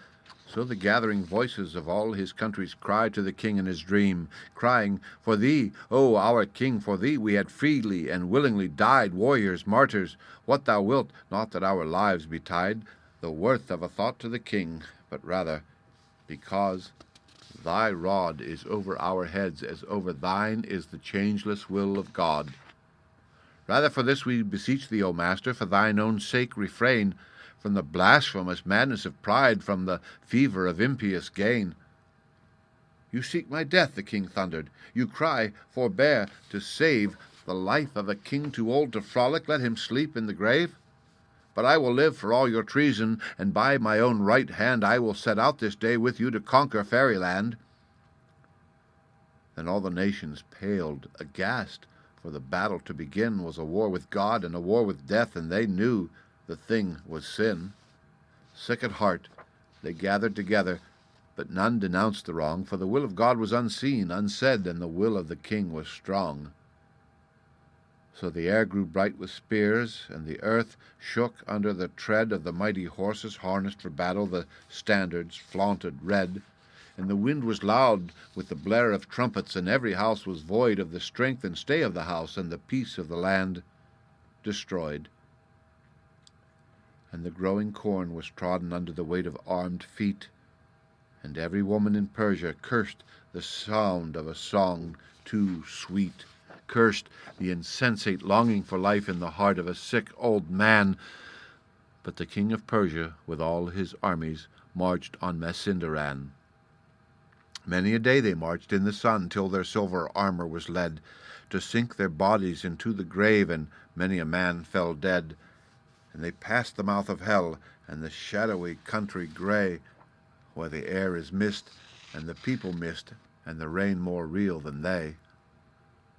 so the gathering voices of all his countries cried to the king in his dream, crying, "For thee, O our king, for thee we had freely and willingly died, warriors, martyrs, what thou wilt, not that our lives be tied the worth of a thought to the king, but rather because thy rod is over our heads as over thine is the changeless will of God. Rather for this we beseech thee, O master, for thine own sake refrain from the blasphemous madness of pride, from the fever of impious gain." "You seek my death," the king thundered. "You cry, forbear to save the life of a king too old to frolic. Let him sleep in the grave. But I will live for all your treason, and by my own right hand I will set out this day with you to conquer fairyland." Then all the nations paled aghast, for the battle to begin was a war with God and a war with death, and they knew the thing was sin. Sick at heart, they gathered together, but none denounced the wrong, for the will of God was unseen, unsaid, and the will of the king was strong. So the air grew bright with spears, and the earth shook under the tread of the mighty horses harnessed for battle, the standards flaunted red, and the wind was loud with the blare of trumpets, and every house was void of the strength and stay of the house, and the peace of the land destroyed. And the growing corn was trodden under the weight of armed feet, and every woman in Persia cursed the sound of a song too sweet, cursed the insensate longing for life in the heart of a sick old man. But the king of Persia, with all his armies, marched on ℌ𝔞𝔫𝔞𝔥. Many a day they marched in the sun, till their silver armor was led to sink their bodies into the grave, and many a man fell dead. And they passed the mouth of hell, and the shadowy country grey, where the air is mist, and the people mist, and the rain more real than they.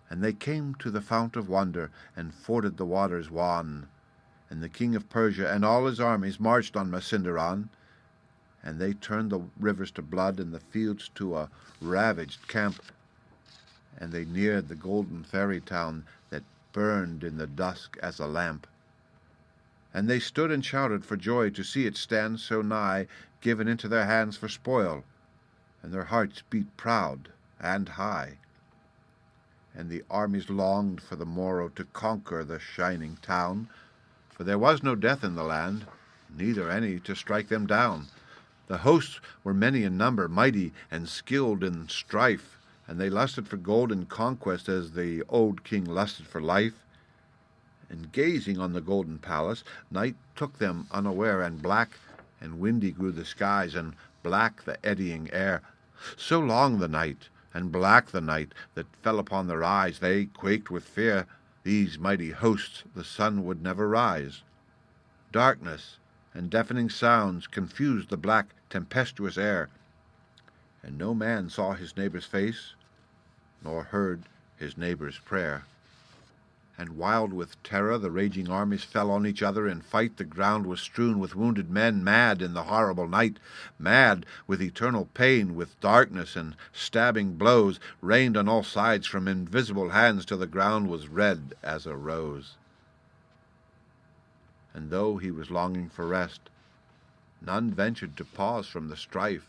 And they came to the fount of wonder, and forded the waters wan. And the king of Persia and all his armies marched on ℌ𝔞𝔫𝔞𝔥, and they turned the rivers to blood and the fields to a ravaged camp. And they neared the golden fairy town that burned in the dusk as a lamp. And they stood and shouted for joy to see it stand so nigh, given into their hands for spoil, and their hearts beat proud and high. And the armies longed for the morrow to conquer the shining town, for there was no death in the land, neither any to strike them down. The hosts were many in number, mighty and skilled in strife, and they lusted for gold and conquest as the old king lusted for life. And gazing on the golden palace, night took them unaware, and black and windy grew the skies, and black the eddying air. So long the night, and black the night, that fell upon their eyes, they quaked with fear. These mighty hosts, the sun would never rise. Darkness and deafening sounds confused the black, tempestuous air, and no man saw his neighbor's face, nor heard his neighbor's prayer. And wild with terror the raging armies fell on each other in fight. The ground was strewn with wounded men, mad in the horrible night, mad with eternal pain, with darkness and stabbing blows rained on all sides from invisible hands, till the ground was red as a rose. And though he was longing for rest, none ventured to pause from the strife,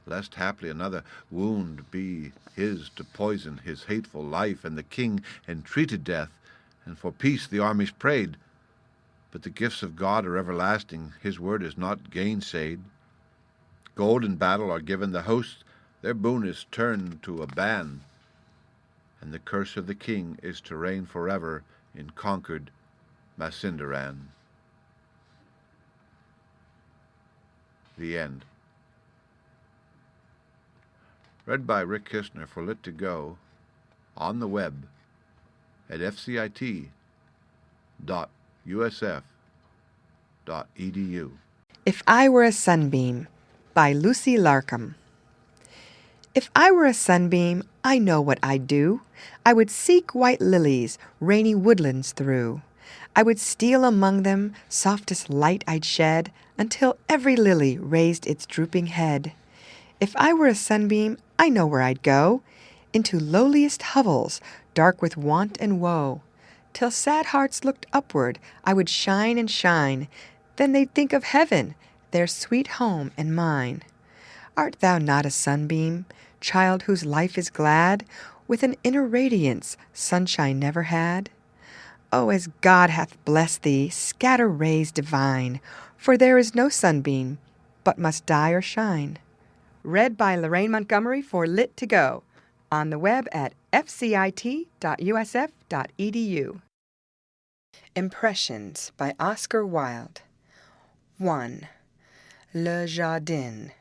lest haply another wound be his to poison his hateful life. And the king entreated death, and for peace the armies prayed. But the gifts of God are everlasting, his word is not gainsayed. Gold and battle are given the hosts, their boon is turned to a ban, and the curse of the king is to reign forever in conquered ℌ𝔞𝔫𝔞𝔥. The end. Read by Rick Kistner for lit2go on the web at ℒ𝔢𝔩𝔢𝔡.usf.edu. If I Were a Sunbeam by Lucy Larcom. If I were a sunbeam, I know what I'd do. I would seek white lilies, rainy woodlands through. I would steal among them, softest light I'd shed, until every lily raised its drooping head. If I were a sunbeam, I know where I'd go, into lowliest hovels, dark with want and woe. Till sad hearts looked upward, I would shine and shine. Then they'd think of heaven, their sweet home and mine. Art thou not a sunbeam, child whose life is glad, with an inner radiance sunshine never had? Oh, as God hath blessed thee, scatter rays divine, for there is no sunbeam, but must die or shine. Read by Lorraine Montgomery for lit2go, on the web at fcit.usf.edu. Impressions by Oscar Wilde. 1. Le Jardin.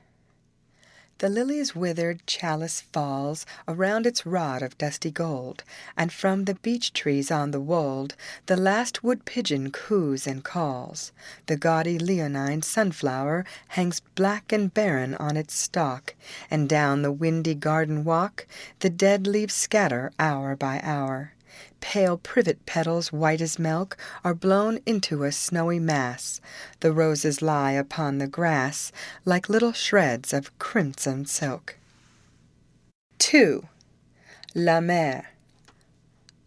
The lily's withered chalice falls around its rod of dusty gold, and from the beech trees on the wold the last wood pigeon coos and calls. The gaudy leonine sunflower hangs black and barren on its stalk, and down the windy garden walk the dead leaves scatter hour by hour. Pale privet petals white as milk are blown into a snowy mass. The roses lie upon the grass like little shreds of crimson silk. 2. La Mer.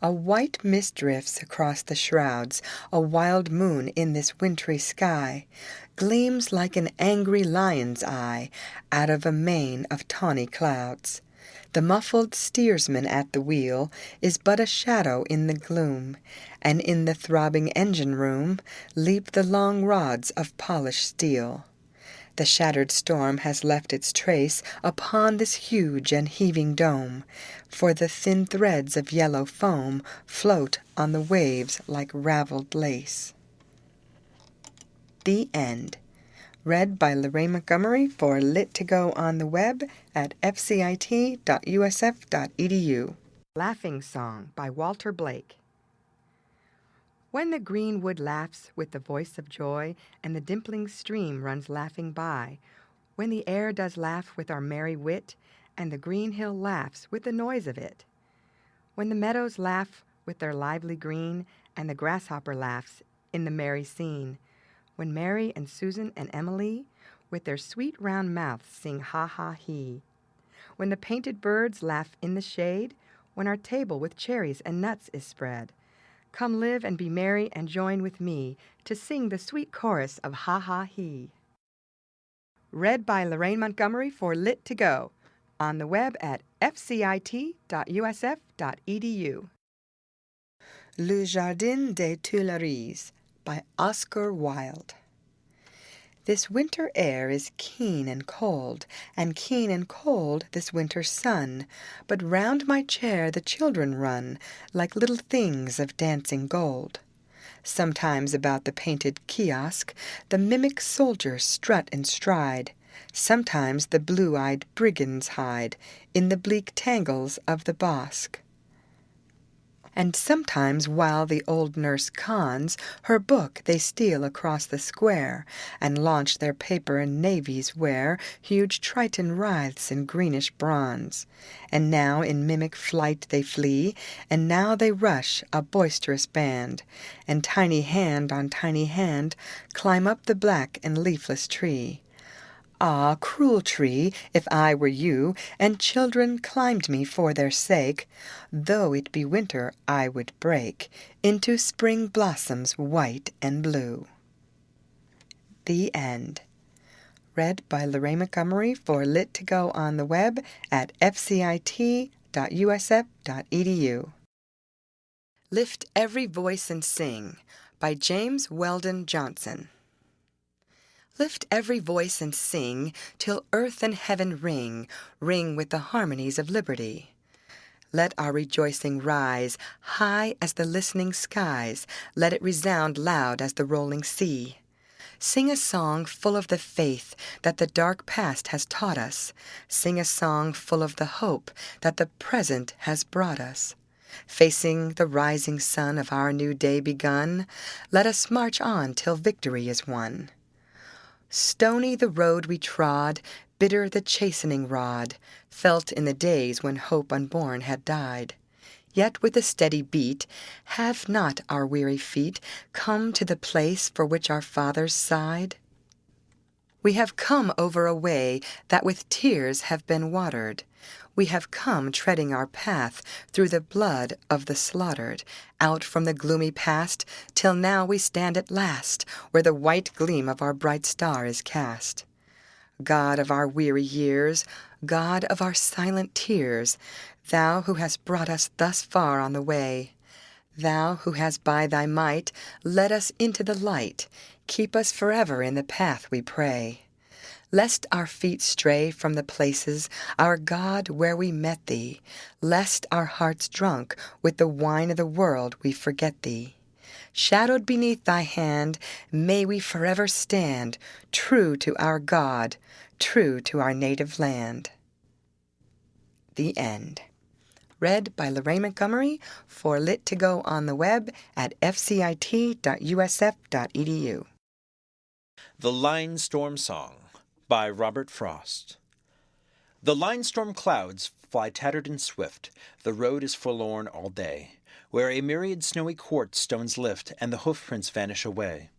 A white mist drifts across the shrouds, a wild moon in this wintry sky gleams like an angry lion's eye out of a mane of tawny clouds. The muffled steersman at the wheel is but a shadow in the gloom, and in the throbbing engine room leap the long rods of polished steel. The shattered storm has left its trace upon this huge and heaving dome, for the thin threads of yellow foam float on the waves like raveled lace. The End. Read by Lorraine Montgomery for lit2go on the web at fcit.usf.edu. Laughing Song by Walter Blake. When the green wood laughs with the voice of joy, and the dimpling stream runs laughing by, when the air does laugh with our merry wit, and the green hill laughs with the noise of it, when the meadows laugh with their lively green, and the grasshopper laughs in the merry scene, when Mary and Susan and Emily with their sweet round mouths sing ha ha he, when the painted birds laugh in the shade, when our table with cherries and nuts is spread, come live and be merry and join with me to sing the sweet chorus of ha ha he. Read by Lorraine Montgomery for lit2go, on the web at fcit.usf.edu. Le Jardin des Tuileries by Oscar Wilde. This winter air is keen and cold this winter sun, but round my chair the children run like little things of dancing gold. Sometimes about the painted kiosk the mimic soldiers strut and stride, sometimes the blue-eyed brigands hide in the bleak tangles of the bosque. And sometimes while the old nurse cons her book they steal across the square, and launch their paper and navies where huge Triton writhes in greenish bronze. And now in mimic flight they flee, and now they rush a boisterous band, and tiny hand on tiny hand climb up the black and leafless tree. Ah, cruel tree, if I were you, and children climbed me for their sake, though it be winter I would break into spring blossoms white and blue. The End. Read by Lorraine Montgomery for lit2go on the web at fcit.usf.edu. Lift Every Voice and Sing by James Weldon Johnson. Lift every voice and sing, till earth and heaven ring, ring with the harmonies of liberty. Let our rejoicing rise, high as the listening skies, let it resound loud as the rolling sea. Sing a song full of the faith that the dark past has taught us. Sing a song full of the hope that the present has brought us. Facing the rising sun of our new day begun, let us march on till victory is won. Stony the road we trod, bitter the chastening rod, felt in the days when hope unborn had died. Yet with a steady beat, have not our weary feet come to the place for which our fathers sighed? We have come over a way that with tears have been watered. We have come treading our path through the blood of the slaughtered, out from the gloomy past, till now we stand at last, where the white gleam of our bright star is cast. God of our weary years, God of our silent tears, Thou who hast brought us thus far on the way, Thou who hast by thy might led us into the light, keep us forever in the path, we pray. Lest our feet stray from the places, our God, where we met thee, lest our hearts drunk with the wine of the world we forget thee. Shadowed beneath thy hand, may we forever stand, true to our God, true to our native land. The End. Read by Lorraine Montgomery for Lit to Go on the web at ℒ𝔤𝔤𝔠𝔞𝔥.usf.edu. The Line Storm Song by Robert Frost. The line storm clouds fly tattered and swift, the road is forlorn all day, where a myriad snowy quartz stones lift, and the hoofprints vanish away.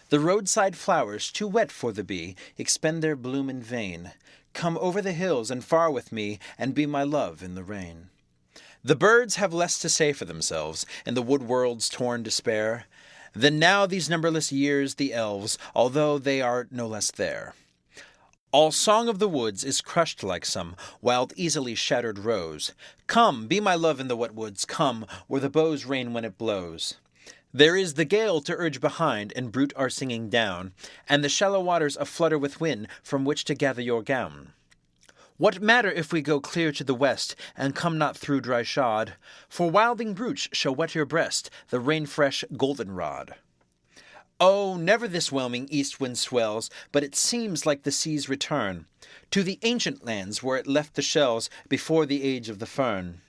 The roadside flowers, too wet for the bee, expend their bloom in vain. Come over the hills and far with me, and be my love in the rain. The birds have less to say for themselves, in the wood world's torn despair, than now these numberless years the elves, although they are no less there. All song of the woods is crushed like some wild, easily shattered rose. Come, be my love in the wet woods, come, where the boughs rain when it blows. There is the gale to urge behind, and brute are singing down, and the shallow waters aflutter with wind, from which to gather your gown. What matter if we go clear to the west, and come not through dry shod? For wilding brooch shall wet your breast, the rain-fresh goldenrod. Oh, never this whelming east wind swells, but it seems like the sea's return to the ancient lands where it left the shells before the age of the fern.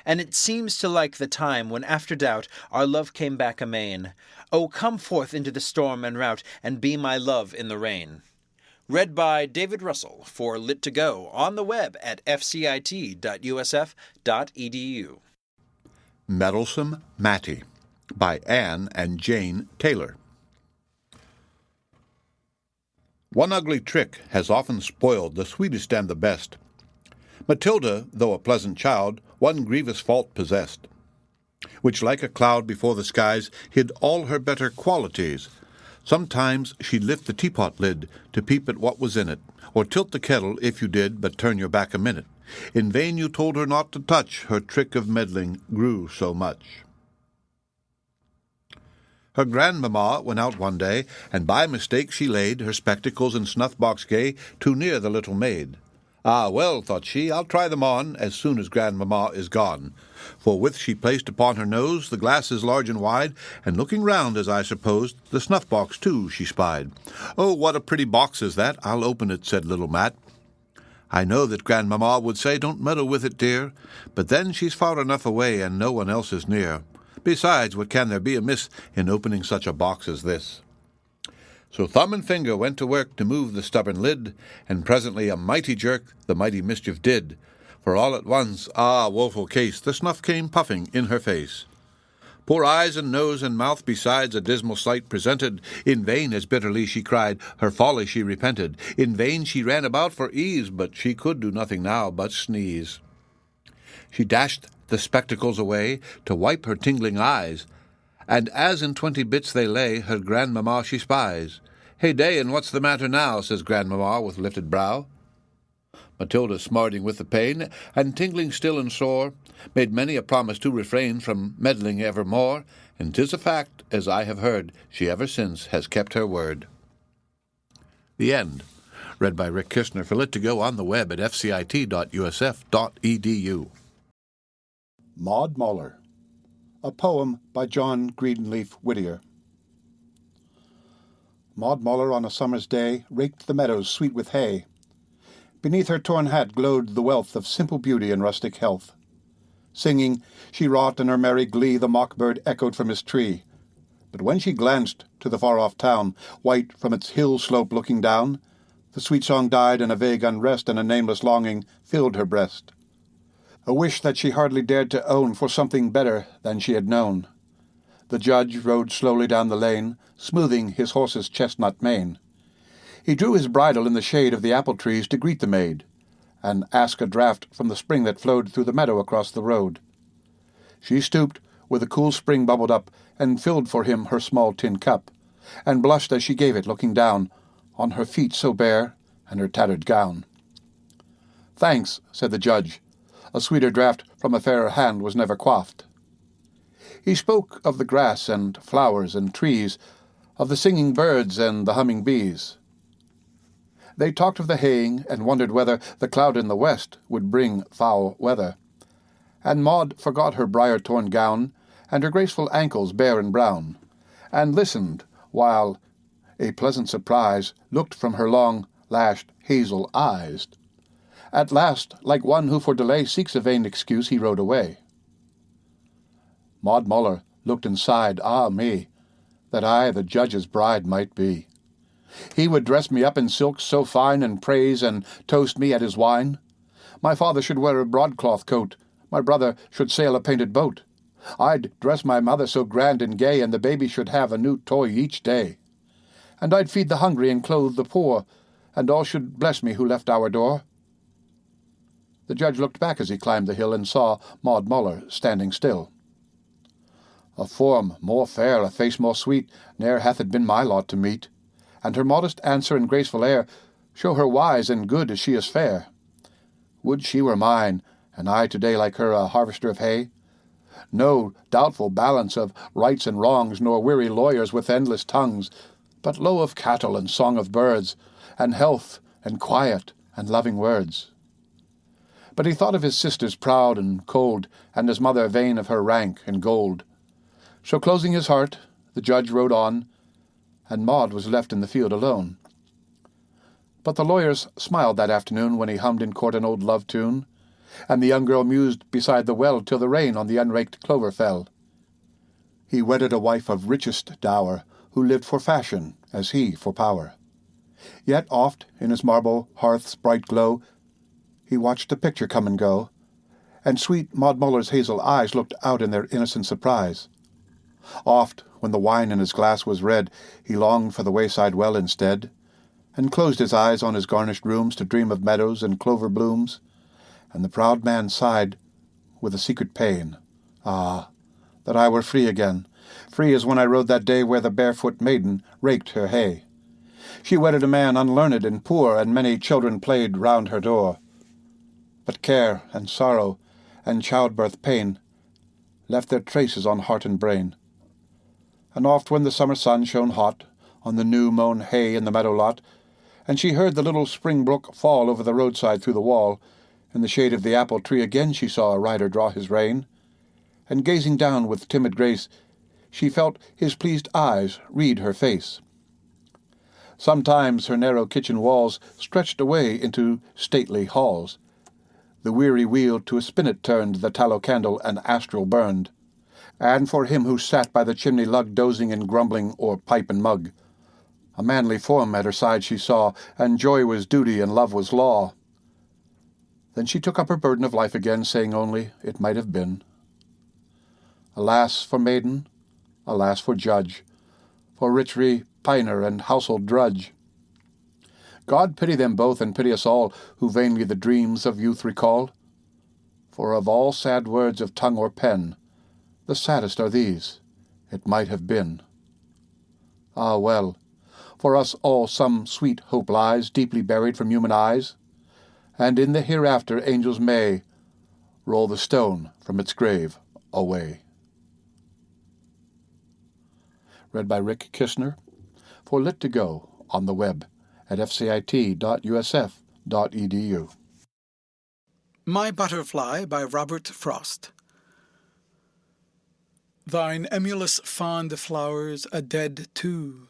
And it seems to like the time when after doubt our love came back amain. Oh, come forth into the storm and rout, and be my love in the rain. Read by David Russell for Lit to Go on the web at fcit.usf.edu. Meddlesome Mattie by Anne and Jane Taylor. One ugly trick has often spoiled the sweetest and the best. Matilda, though a pleasant child, one grievous fault possessed, which like a cloud before the skies hid all her better qualities. Sometimes she'd lift the teapot lid to peep at what was in it, or tilt the kettle if you did but turn your back a minute. In vain you told her not to touch, her trick of meddling grew so much. Her grandmamma went out one day, and by mistake she laid her spectacles and snuff-box gay too near the little maid. Ah, well, thought she, I'll try them on as soon as grandmamma is gone. Forthwith she placed upon her nose the glasses large and wide, and looking round, as I supposed, the snuff-box too she spied. Oh, what a pretty box is that! I'll open it, said little Mat. I know that grandmamma would say, don't meddle with it, dear, but then she's far enough away, and no one else is near. Besides, what can there be amiss in opening such a box as this? So thumb and finger went to work to move the stubborn lid, and presently a mighty jerk the mighty mischief did. For all at once, ah, woeful case, the snuff came puffing in her face. Poor eyes and nose and mouth besides a dismal sight presented. In vain as bitterly she cried, her folly she repented. In vain she ran about for ease, but she could do nothing now but sneeze. She dashed the spectacles away to wipe her tingling eyes, and as in 20 bits they lay, her grandmamma she spies. Hey day, and what's the matter now? Says grandmamma with lifted brow. Matilda, smarting with the pain, and tingling still and sore, made many a promise to refrain from meddling evermore, and 'tis a fact, as I have heard, she ever since has kept her word. The End. Read by Rick Kistner for Lit to Go on the web at fcit.usf.edu. Maud Muller, a poem by John Greenleaf Whittier. Maud Muller on a summer's day raked the meadows sweet with hay. Beneath her torn hat glowed the wealth of simple beauty and rustic health. Singing, she wrought in her merry glee the mock-bird echoed from his tree. But when she glanced to the far-off town, white from its hill slope looking down, the sweet song died, and a vague unrest and a nameless longing filled her breast. A wish that she hardly dared to own for something better than she had known. The judge rode slowly down the lane, smoothing his horse's chestnut mane. He drew his bridle in the shade of the apple trees to greet the maid, and ask a draught from the spring that flowed through the meadow across the road. She stooped, where the cool spring bubbled up, and filled for him her small tin cup, and blushed as she gave it, looking down on her feet so bare and her tattered gown. "Thanks," said the judge. "A sweeter draught from a fairer hand was never quaffed." He spoke of the grass and flowers and trees, of the singing birds and the humming bees. They talked of the haying, and wondered whether the cloud in the west would bring foul weather. And Maud forgot her briar-torn gown, and her graceful ankles bare and brown, and listened while a pleasant surprise looked from her long-lashed hazel eyes. At last, like one who for delay seeks a vain excuse, he rode away. Maud Muller looked and sighed, "Ah me, that I the judge's bride might be. He would dress me up in silks so fine, and praise and toast me at his wine. My father should wear a broadcloth coat, my brother should sail a painted boat. I'd dress my mother so grand and gay, and the baby should have a new toy each day. And I'd feed the hungry and clothe the poor, and all should bless me who left our door." The judge looked back as he climbed the hill, and saw Maud Muller standing still. "A form more fair, a face more sweet, ne'er hath it been my lot to meet. And her modest answer and graceful air show her wise and good as she is fair. Would she were mine, and I to-day like her a harvester of hay. No doubtful balance of rights and wrongs, nor weary lawyers with endless tongues, but low of cattle and song of birds, and health and quiet and loving words." But he thought of his sisters proud and cold, and his mother vain of her rank and gold. So closing his heart, the judge rode on, and Maud was left in the field alone. But the lawyers smiled that afternoon when he hummed in court an old love tune, and the young girl mused beside the well till the rain on the unraked clover fell. He wedded a wife of richest dower, who lived for fashion as he for power. Yet oft, in his marble hearth's bright glow, he watched a picture come and go, and sweet Maud Muller's hazel eyes looked out in their innocent surprise. Oft, when the wine in his glass was red, he longed for the wayside well instead, and closed his eyes on his garnished rooms to dream of meadows and clover blooms, and the proud man sighed with a secret pain, "Ah, that I were free again, free as when I rode that day where the barefoot maiden raked her hay. She wedded a man unlearned and poor, and many children played round her door. But care and sorrow and childbirth pain left their traces on heart and brain. And oft when the summer sun shone hot on the new-mown hay in the meadow lot, and she heard the little spring brook fall over the roadside through the wall, in the shade of the apple tree again she saw a rider draw his rein, and gazing down with timid grace, she felt his pleased eyes read her face. Sometimes her narrow kitchen walls stretched away into stately halls. The weary wheel to a spinnet turned, the tallow candle an astral burned. And for him who sat by the chimney lug, dozing and grumbling o'er pipe and mug, a manly form at her side she saw, and joy was duty and love was law. Then she took up her burden of life again, saying only, "It might have been." Alas for maiden, alas for judge, for rich repiner and household drudge. God pity them both, and pity us all, who vainly the dreams of youth recall. For of all sad words of tongue or pen, the saddest are these, "It might have been." Ah well, for us all some sweet hope lies, deeply buried from human eyes, and in the hereafter angels may roll the stone from its grave away. Read by Rick Kistner for Lit2Go on the web at fcit.usf.edu. My Butterfly by Robert Frost. Thine emulous fond flowers are dead too,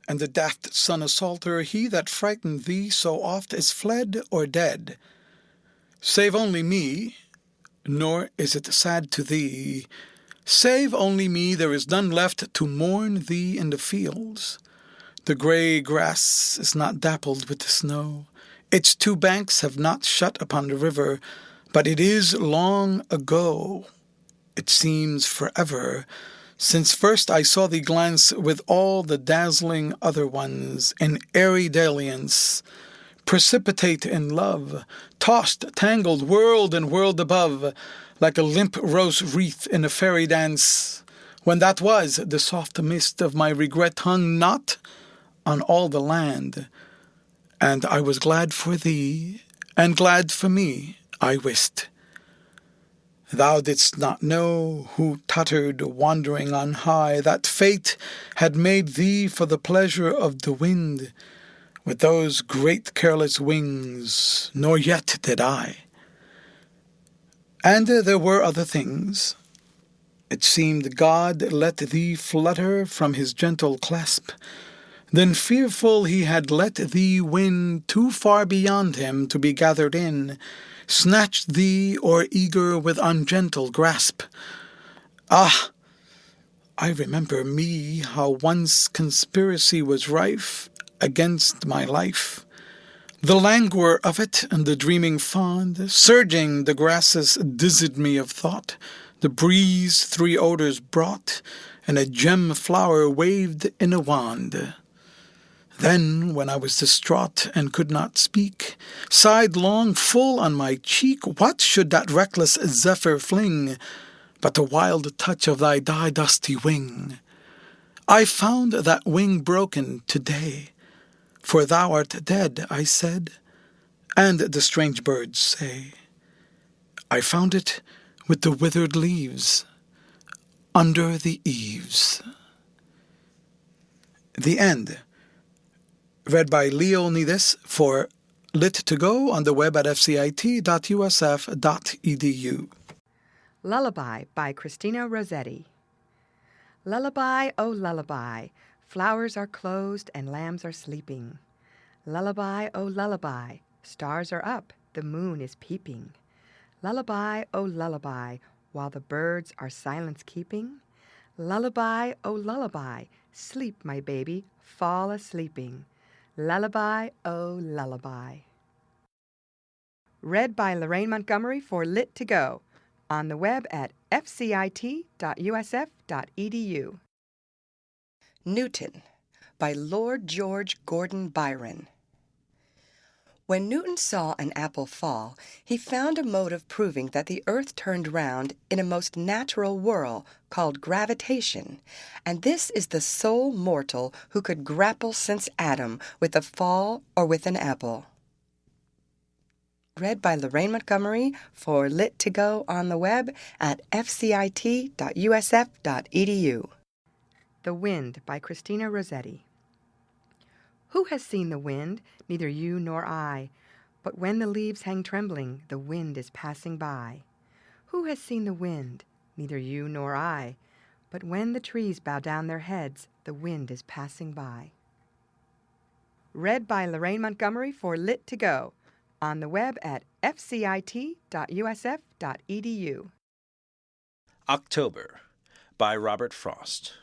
and the daft sun assaulter, he that frightened thee so oft is fled or dead. Save only me, nor is it sad to thee. Save only me, there is none left to mourn thee in the fields. The grey grass is not dappled with the snow. Its two banks have not shut upon the river, but it is long ago. It seems forever, since first I saw thee glance with all the dazzling other ones in airy dalliance, precipitate in love, tossed, tangled, world and world above, like a limp rose wreath in a fairy dance, when that was the soft mist of my regret hung not on all the land, and I was glad for thee, and glad for me, I wist. Thou didst not know, who tottered wandering on high, that fate had made thee for the pleasure of the wind, with those great careless wings, nor yet did I. And there were other things. It seemed God let thee flutter from his gentle clasp, then fearful he had let thee win too far beyond him to be gathered in, snatched thee o'er eager with ungentle grasp. Ah! I remember me how once conspiracy was rife against my life. The languor of it and the dreaming fond, surging the grasses dizzied me of thought. The breeze three odors brought, and a gem flower waved in a wand. Then, when I was distraught and could not speak, sighed long full on my cheek, what should that reckless zephyr fling, but the wild touch of thy dusty wing? I found that wing broken today, for thou art dead, I said, and the strange birds say. I found it with the withered leaves, under the eaves. The end. Read by ℒ𝔤𝔤𝔤𝔤 for lit2go on the web at fcit.usf.edu. Lullaby by Christina Rossetti. Lullaby, oh lullaby, flowers are closed and lambs are sleeping. Lullaby, oh lullaby, stars are up, the moon is peeping. Lullaby, oh lullaby, while the birds are silence keeping. Lullaby, oh lullaby, sleep my baby, fall a-sleeping. Lullaby, oh lullaby. Read by Lorraine Montgomery for lit2go on the web at fcit.usf.edu. Newton by Lord George Gordon Byron. When Newton saw an apple fall, he found a mode of proving that the earth turned round in a most natural whirl called gravitation, and this is the sole mortal who could grapple since Adam with a fall or with an apple. Read by Lorraine Montgomery for lit2go on the web at fcit.usf.edu. The Wind by Christina Rossetti. Who has seen the wind? Neither you nor I. But when the leaves hang trembling, the wind is passing by. Who has seen the wind? Neither you nor I. But when the trees bow down their heads, the wind is passing by. Read by Lorraine Montgomery for lit2go on the web at fcit.usf.edu. October by Robert Frost.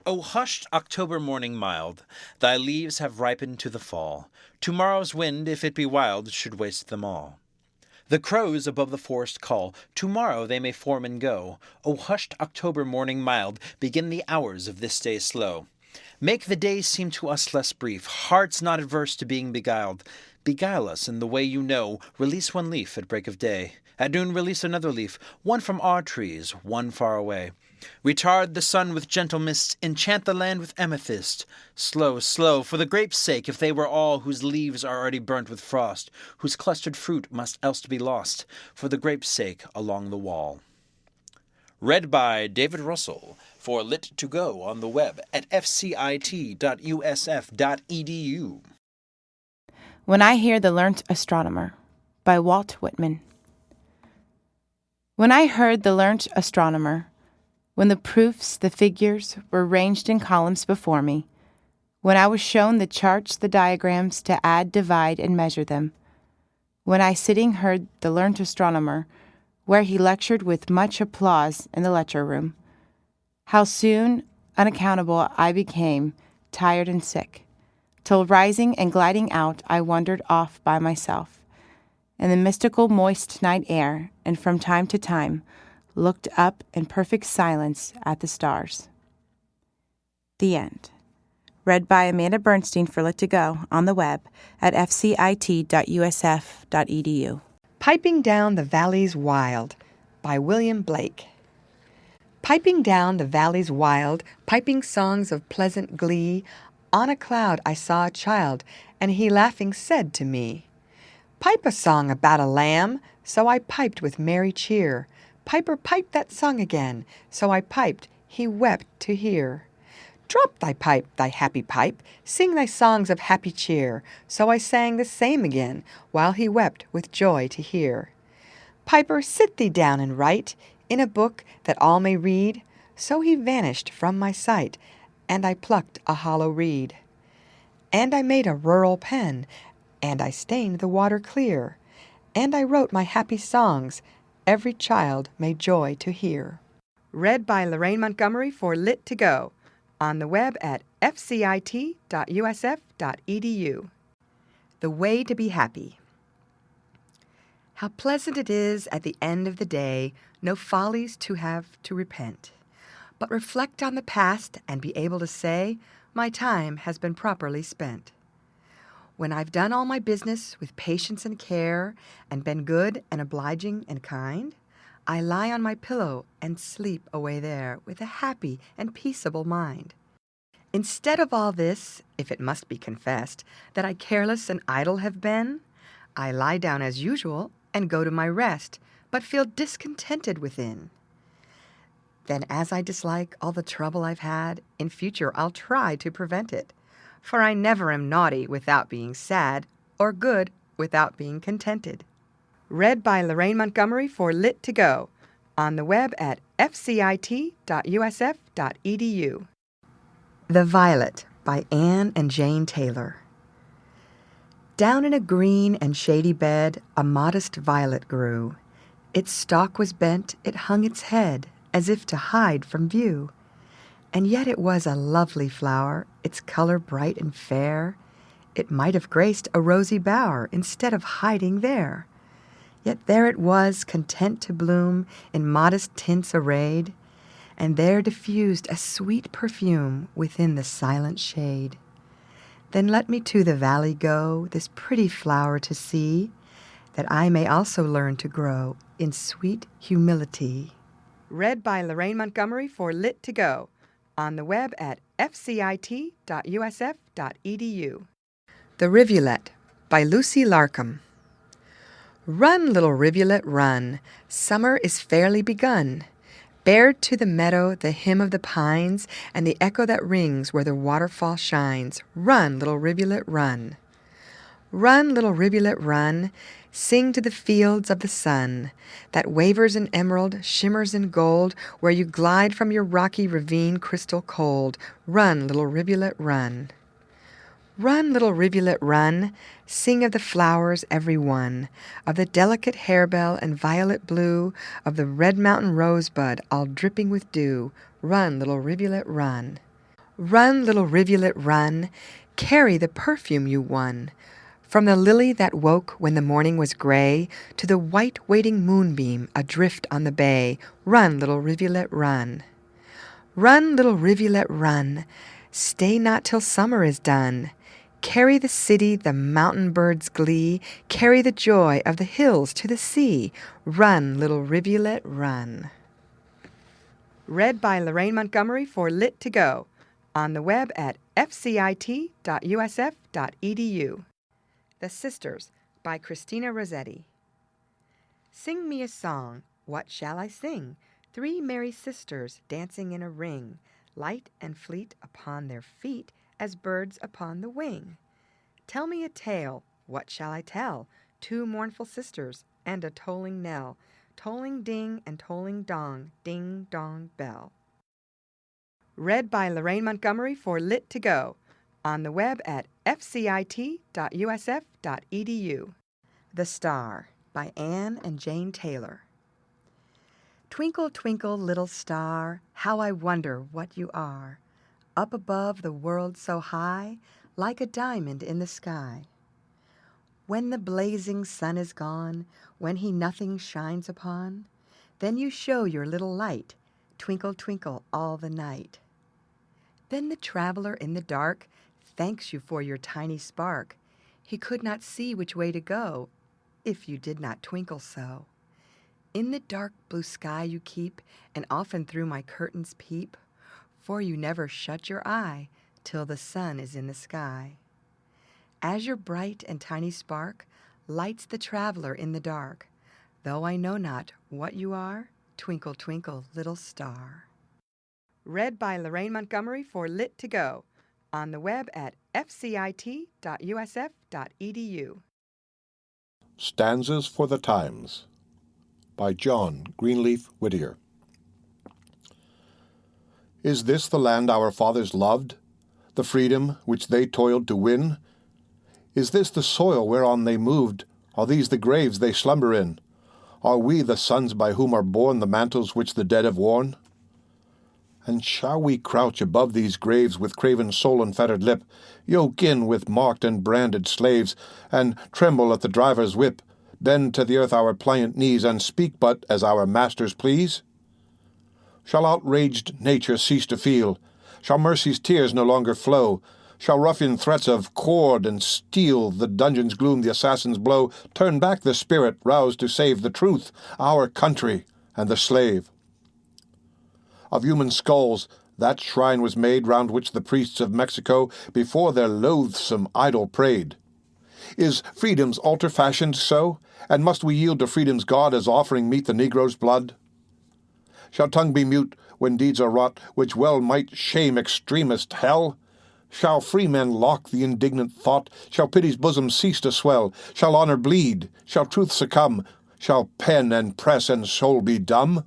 O hushed October morning mild, thy leaves have ripened to the fall. Tomorrow's wind, if it be wild, should waste them all. The crows above the forest call, tomorrow they may form and go. O hushed October morning mild, begin the hours of this day slow. Make the days seem to us less brief, hearts not averse to being beguiled. Beguile us in the way you know, release one leaf at break of day. At noon release another leaf, one from our trees, one far away. Retard the sun with gentle mists, enchant the land with amethyst. Slow, slow, for the grape's sake, if they were all whose leaves are already burnt with frost, whose clustered fruit must else be lost, for the grape's sake along the wall. Read by David Russell for lit2go on the web at fcit.usf.edu. When I Hear the Learnt Astronomer by Walt Whitman. When I heard the learnt astronomer, when the proofs, the figures, were ranged in columns before me, When I was shown the charts, the diagrams to add, divide, and measure them. When I sitting heard the learned astronomer, where he lectured with much applause in the lecture room. How soon, unaccountable, I became, tired and sick, till rising and gliding out, I wandered off by myself, in the mystical moist night air, and from time to time, looked up in perfect silence at the stars. The end. Read by Amanda Bernstein for Lit2Go on the web at fcit.usf.edu. Piping Down the Valleys Wild by William Blake. Piping down the valleys wild, piping songs of pleasant glee, on a cloud I saw a child, and he laughing said to me, "Pipe a song about a lamb." So I piped with merry cheer. "Piper, pipe that song again." So I piped, he wept to hear. "Drop thy pipe, thy happy pipe, sing thy songs of happy cheer." So I sang the same again, while he wept with joy to hear. "Piper, sit thee down and write in a book that all may read." So he vanished from my sight, and I plucked a hollow reed. And I made a rural pen, and I stained the water clear, and I wrote my happy songs, every child may joy to hear. Read by Lorraine Montgomery for Lit2Go, on the web at fcit.usf.edu. The Way to Be Happy. How pleasant it is at the end of the day, no follies to have to repent, but reflect on the past and be able to say, my time has been properly spent. When I've done all my business with patience and care, and been good and obliging and kind, I lie on my pillow and sleep away there with a happy and peaceable mind. Instead of all this, if it must be confessed, that I careless and idle have been, I lie down as usual and go to my rest, but feel discontented within. Then as I dislike all the trouble I've had, in future I'll try to prevent it, for I never am naughty without being sad, or good without being contented. Read by Lorraine Montgomery for Lit2Go, on the web at fcit.usf.edu. The Violet by Anne and Jane Taylor. Down in a green and shady bed, a modest violet grew. Its stalk was bent, it hung its head, as if to hide from view. And yet it was a lovely flower, its color bright and fair. It might have graced a rosy bower instead of hiding there. Yet there it was, content to bloom, in modest tints arrayed, and there diffused a sweet perfume within the silent shade. Then let me to the valley go, this pretty flower to see, that I may also learn to grow in sweet humility. Read by Lorraine Montgomery for Lit2Go, on the web at fcit.usf.edu. The Rivulet by Lucy Larcom. Run, little rivulet, run, summer is fairly begun. Bear to the meadow the hymn of the pines, and the echo that rings where the waterfall shines. Run, little rivulet, run. Run, little rivulet, run, sing to the fields of the sun, that wavers in emerald, shimmers in gold, where you glide from your rocky ravine crystal cold. Run, little rivulet, run. Run, little rivulet, run, sing of the flowers every one, of the delicate harebell and violet blue, of the red mountain rosebud all dripping with dew. Run, little rivulet, run. Run, little rivulet, run, carry the perfume you won, from the lily that woke when the morning was gray, to the white waiting moonbeam adrift on the bay. Run, little rivulet, run. Run, little rivulet, run, stay not till summer is done. Carry the city, the mountain bird's glee, carry the joy of the hills to the sea. Run, little rivulet, run. Read by Lorraine Montgomery for Lit2Go, on the web at fcit.usf.edu. The Sisters by Christina Rossetti. Sing me a song, what shall I sing? Three merry sisters dancing in a ring, light and fleet upon their feet, as birds upon the wing. Tell me a tale, what shall I tell? Two mournful sisters and a tolling knell, tolling ding and tolling dong, ding dong bell. Read by Lorraine Montgomery for Lit2Go, On the web at 𝔖𝔤𝔩𝔢𝔡.usf.edu. The Star by Anne and Jane Taylor. Twinkle, twinkle, little star, how I wonder what you are, up above the world so high, like a diamond in the sky. When the blazing sun is gone, when he nothing shines upon, then you show your little light, twinkle, twinkle, all the night. Then the traveler in the dark thanks you for your tiny spark. He could not see which way to go, if you did not twinkle so. In the dark blue sky you keep, and often through my curtains peep, for you never shut your eye till the sun is in the sky. As your bright and tiny spark lights the traveler in the dark, though I know not what you are, twinkle, twinkle, little star. Read by Lorraine Montgomery for Lit2Go, on the web at fcit.usf.edu. Stanzas for the Times by John Greenleaf Whittier. Is this the land our fathers loved, the freedom which they toiled to win? Is this the soil whereon they moved? Are these the graves they slumber in? Are we the sons by whom are borne the mantles which the dead have worn? And shall we crouch above these graves with craven soul and fettered lip, yoke in with marked and branded slaves, and tremble at the driver's whip, bend to the earth our pliant knees, and speak but as our masters please? Shall outraged nature cease to feel? Shall mercy's tears no longer flow? Shall ruffian threats of cord and steel, the dungeon's gloom, the assassin's blow, turn back the spirit roused to save the truth, our country, and the slave? Of human skulls that shrine was made, round which the priests of Mexico before their loathsome idol prayed. Is freedom's altar fashioned so, and must we yield to freedom's God as offering meet the Negro's blood? Shall tongue be mute when deeds are wrought which well might shame extremist hell? Shall free men lock the indignant thought? Shall pity's bosom cease to swell? Shall honor bleed? Shall truth succumb? Shall pen and press and soul be dumb?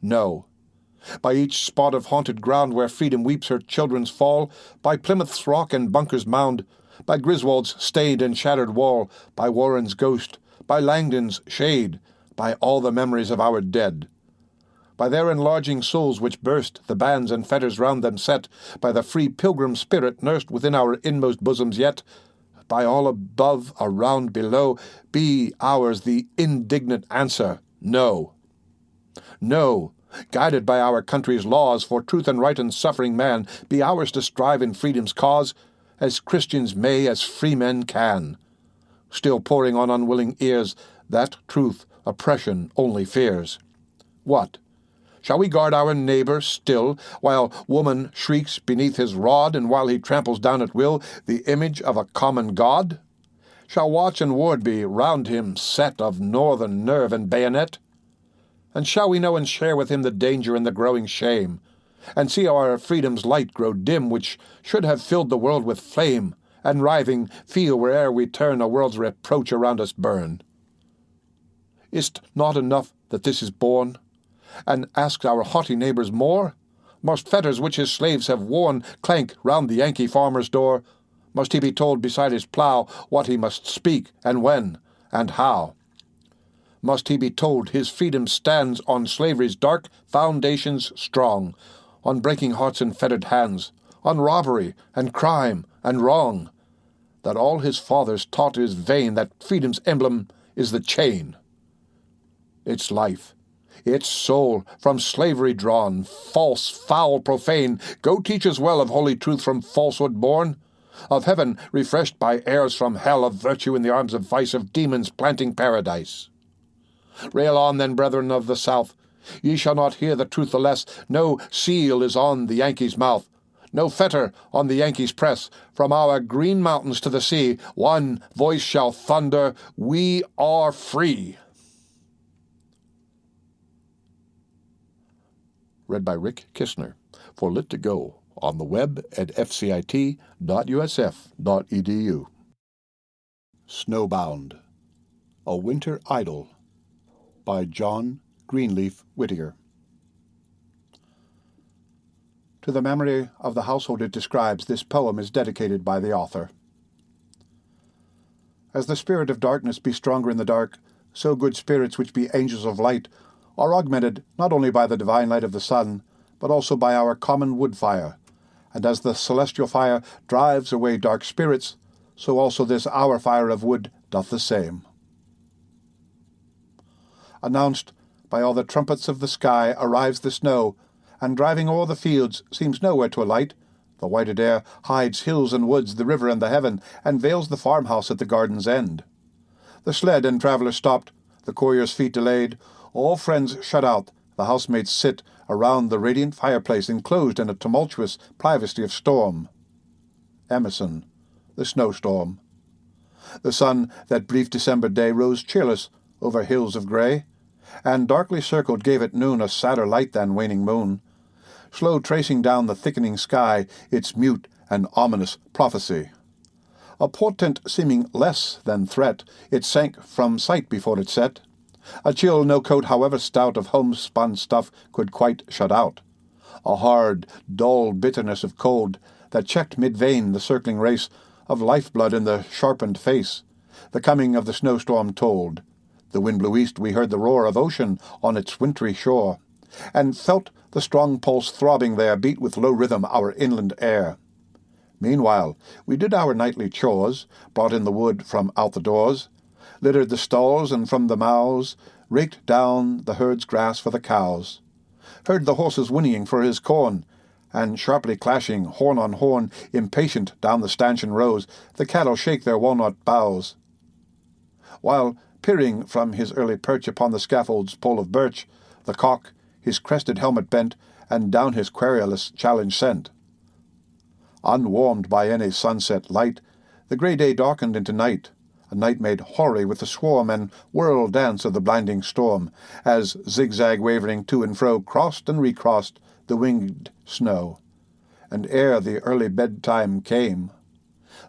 No. By each spot of haunted ground where freedom weeps her children's fall, by Plymouth's rock and Bunker's mound, by Griswold's stained and shattered wall, by Warren's ghost, by Langdon's shade, by all the memories of our dead, by their enlarging souls which burst, the bands and fetters round them set, by the free pilgrim spirit nursed within our inmost bosoms yet, by all above, around, below, be ours the indignant answer, no. No. Guided by our country's laws, for truth and right and suffering man, be ours to strive in freedom's cause, as Christians may, as free men can. Still pouring on unwilling ears that truth oppression only fears. What? Shall we guard our neighbor still, while woman shrieks beneath his rod, and while he tramples down at will the image of a common God? Shall watch and ward be round him set of northern nerve and bayonet? And shall we know and share with him the danger and the growing shame, and see our freedom's light grow dim, which should have filled the world with flame, and writhing feel where'er we turn a world's reproach around us burn? Is't not enough that this is born, and asks our haughty neighbors more? Must fetters which his slaves have worn clank round the Yankee farmer's door? Must he be told beside his plough what he must speak, and when, and how? Must he be told his freedom stands on slavery's dark foundations strong, on breaking hearts and fettered hands, on robbery and crime and wrong, that all his fathers taught is vain, that freedom's emblem is the chain? Its life, its soul, from slavery drawn, false, foul, profane, go teach us well of holy truth from falsehood born, of heaven refreshed by airs from hell, of virtue in the arms of vice, of demons planting paradise. Rail on, then, brethren of the South, ye shall not hear the truth the less. No seal is on the Yankee's mouth, no fetter on the Yankee's press. From our green mountains to the sea, one voice shall thunder, we are free. Read by Rick Kistner for Lit2Go, on the web at fcit.usf.edu. Snowbound, A Winter Idyll by John Greenleaf Whittier. To the memory of the household it describes, this poem is dedicated by the author. As the spirit of darkness be stronger in the dark, so good spirits which be angels of light are augmented not only by the divine light of the sun, but also by our common wood fire. And as the celestial fire drives away dark spirits, so also this our fire of wood doth the same. Announced by all the trumpets of the sky arrives the snow, and driving o'er the fields seems nowhere to alight. The whited air hides hills and woods, the river and the heaven, and veils the farmhouse at the garden's end. The sled and traveller stopped, the courier's feet delayed, all friends shut out, the housemates sit around the radiant fireplace, enclosed in a tumultuous privacy of storm. Emerson, The Snowstorm. The sun, that brief December day, rose cheerless over hills of grey, and darkly circled gave at noon a sadder light than waning moon, slow tracing down the thickening sky its mute and ominous prophecy. A portent seeming less than threat, it sank from sight before it set. A chill no coat, however stout, of homespun stuff could quite shut out. A hard, dull bitterness of cold that checked mid-vein the circling race of lifeblood in the sharpened face. The coming of the snowstorm told. The wind blew east, we heard the roar of ocean on its wintry shore, and felt the strong pulse throbbing there beat with low rhythm our inland air. Meanwhile we did our nightly chores, brought in the wood from out the doors, littered the stalls, and from the mows raked down the herd's grass for the cows, heard the horses whinnying for his corn, and sharply clashing, horn on horn, impatient down the stanchion rows, the cattle shake their walnut boughs. While, peering from his early perch upon the scaffold's pole of birch, the cock his crested helmet bent, and down his querulous challenge sent. Unwarmed by any sunset light, the grey day darkened into night, a night made hoary with the swarm and whirl dance of the blinding storm, as zigzag wavering to and fro crossed and recrossed the winged snow. And ere the early bedtime came,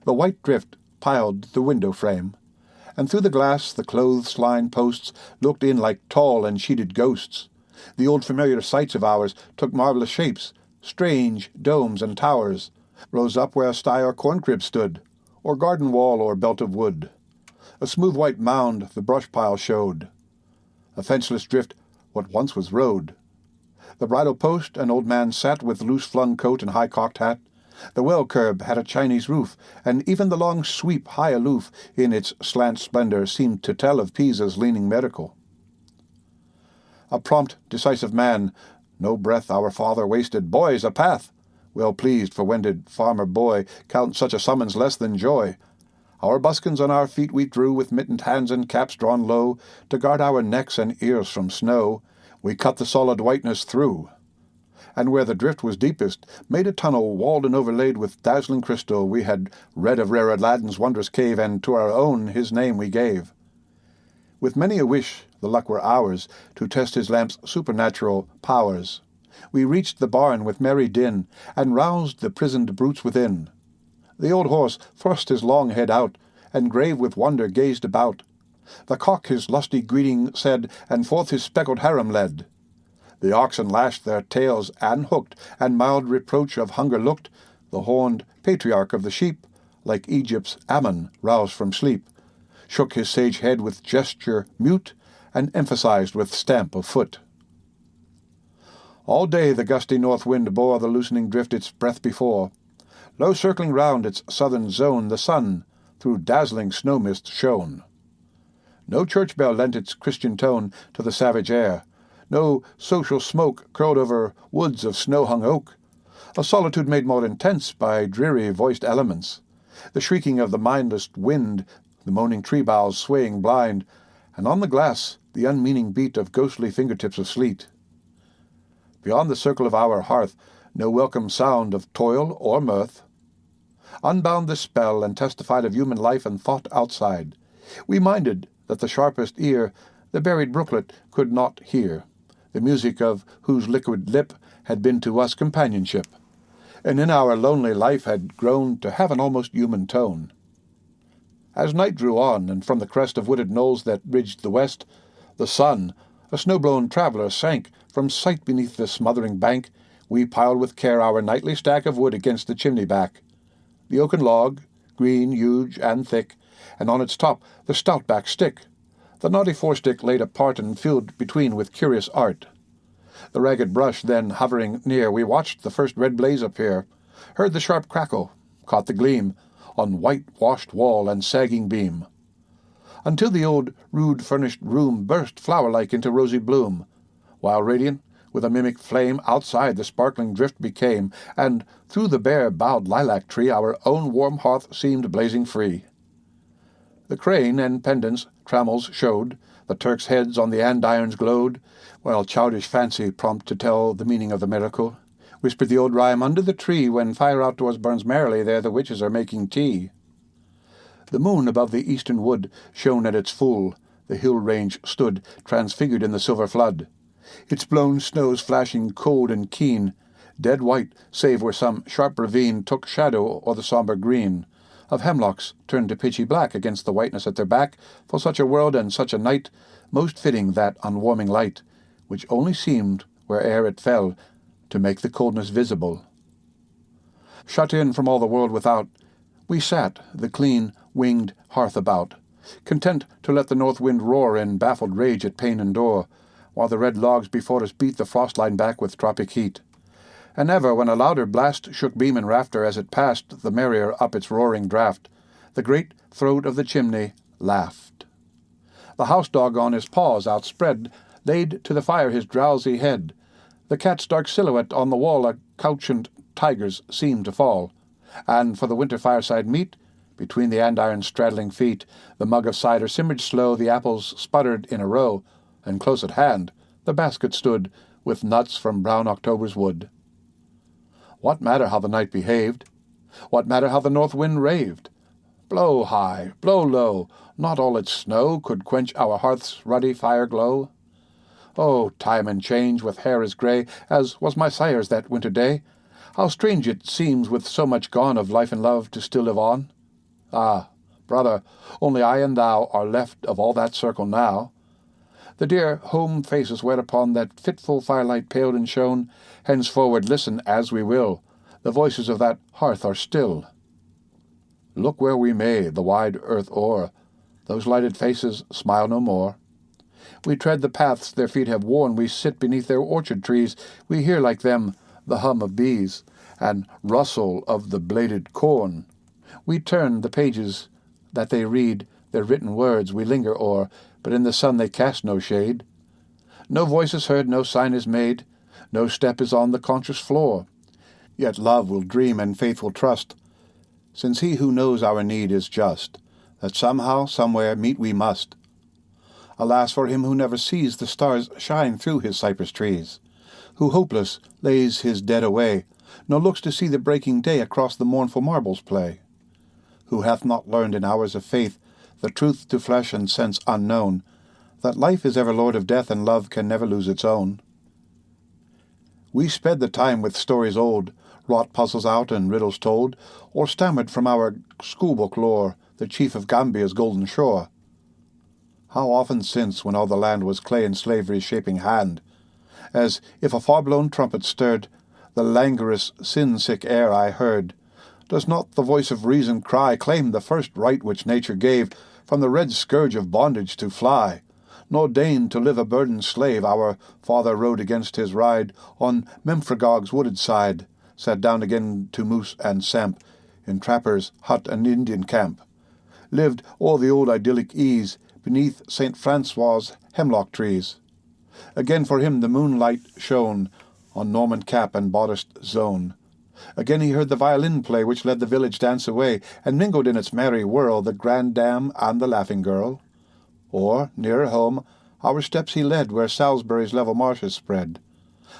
the white drift piled the window frame, and through the glass the clothes-line posts looked in like tall and sheeted ghosts. The old familiar sights of ours took marvellous shapes, strange domes and towers, rose up where sty or corn-crib stood, or garden wall or belt of wood. A smooth white mound the brush-pile showed, a fenceless drift what once was road. The bridle post an old man sat with loose-flung coat and high-cocked hat. The well-curb had a Chinese roof, and even the long sweep high aloof in its slant splendor seemed to tell of Pisa's leaning miracle. A prompt, decisive man, no breath our father wasted. Boys, a path! Well pleased, for when did farmer boy count such a summons less than joy? Our buskins on our feet we drew, with mittened hands and caps drawn low, to guard our necks and ears from snow. We cut the solid whiteness through, and where the drift was deepest, made a tunnel walled and overlaid with dazzling crystal. We had read of rare Aladdin's wondrous cave, and to our own his name we gave. With many a wish the luck were ours, to test his lamp's supernatural powers. We reached the barn with merry din, and roused the prisoned brutes within. The old horse thrust his long head out, and grave with wonder gazed about. The cock his lusty greeting said, and forth his speckled harem led. The oxen lashed their tails unhooked, and mild reproach of hunger looked. The horned patriarch of the sheep, like Egypt's Ammon roused from sleep, shook his sage head with gesture mute, and emphasized with stamp of foot. All day the gusty north wind bore the loosening drift its breath before. Low circling round its southern zone, the sun through dazzling snow mist shone. No church bell lent its Christian tone to the savage air. No social smoke curled over woods of snow-hung oak. A solitude made more intense by dreary-voiced elements. The shrieking of the mindless wind, the moaning tree boughs swaying blind, and on the glass the unmeaning beat of ghostly fingertips of sleet. Beyond the circle of our hearth, no welcome sound of toil or mirth. Unbound the spell and testified of human life and thought outside. We minded that the sharpest ear the buried brooklet could not hear, the music of whose liquid lip had been to us companionship, and in our lonely life had grown to have an almost human tone. As night drew on, and from the crest of wooded knolls that ridged the west, the sun, a snow-blown traveller, sank from sight beneath the smothering bank, We piled with care our nightly stack of wood against the chimney back. The oaken log, green, huge, and thick, and on its top the stout-backed stick. The knotty forestick laid apart and filled between with curious art. The ragged brush then hovering near, we watched the first red blaze appear, heard the sharp crackle, caught the gleam, on white-washed wall and sagging beam, until the old rude-furnished room burst flower-like into rosy bloom, while radiant, with a mimic flame, outside the sparkling drift became, and through the bare-boughed lilac tree our own warm hearth seemed blazing free. The crane and pendants trammels showed, the Turks' heads on the andirons glowed, while childish fancy, prompt to tell the meaning of the miracle, whispered the old rhyme, under the tree, when fire outdoors burns merrily, there the witches are making tea. The moon above the eastern wood shone at its full, the hill range stood, transfigured in the silver flood, its blown snows flashing cold and keen, dead white, save where some sharp ravine took shadow or the sombre green of hemlocks turned to pitchy black against the whiteness at their back, for such a world and such a night, most fitting that unwarming light, which only seemed, where'er it fell, to make the coldness visible. Shut in from all the world without, we sat, the clean, winged hearth about, content to let the north wind roar in baffled rage at pane and door, while the red logs before us beat the frost line back with tropic heat. And ever, when a louder blast shook beam and rafter as it passed, the merrier up its roaring draught, the great throat of the chimney laughed. The house-dog on his paws outspread laid to the fire his drowsy head. The cat's dark silhouette on the wall a couchant tiger's seemed to fall, and for the winter fireside meat, between the andirons' straddling feet, the mug of cider simmered slow, the apples sputtered in a row, and close at hand the basket stood, with nuts from brown October's wood. What matter how the night behaved? What matter how the north wind raved? Blow high, blow low, not all its snow could quench our hearth's ruddy fire glow. Oh, time and change, with hair as grey as was my sire's that winter day, how strange it seems with so much gone of life and love to still live on. Ah, brother, only I and thou are left of all that circle now. The dear home faces whereupon that fitful firelight paled and shone, henceforward listen as we will, the voices of that hearth are still. Look where we may, the wide earth o'er, those lighted faces smile no more. We tread the paths their feet have worn, we sit beneath their orchard trees, we hear like them the hum of bees, and rustle of the bladed corn. We turn the pages that they read, their written words we linger o'er, but in the sun they cast no shade. No voice is heard, no sign is made, no step is on the conscious floor. Yet love will dream and faith will trust, since he who knows our need is just, that somehow, somewhere meet we must. Alas for him who never sees the stars shine through his cypress trees, who hopeless lays his dead away, nor looks to see the breaking day across the mournful marbles play, who hath not learned in hours of faith the truth to flesh and sense unknown, that life is ever lord of death and love can never lose its own. We sped the time with stories old, wrought puzzles out and riddles told, or stammered from our schoolbook lore the chief of Gambia's golden shore. How often since, when all the land was clay in slavery's shaping hand, as if a far-blown trumpet stirred the languorous, sin-sick air I heard, does not the voice of reason cry, claim the first right which nature gave, from the red scourge of bondage to fly, nor deign to live a burdened slave? Our father rode against his ride on Memphregog's wooded side, sat down again to moose and samp, in trapper's hut and Indian camp, lived all the old idyllic ease beneath St. Francois's hemlock trees. Again for him the moonlight shone on Norman cap and bodiced zone. Again he heard the violin play which led the village dance away, and mingled in its merry whirl the grand dame and the laughing girl. Or, nearer home, our steps he led where Salisbury's level marshes spread,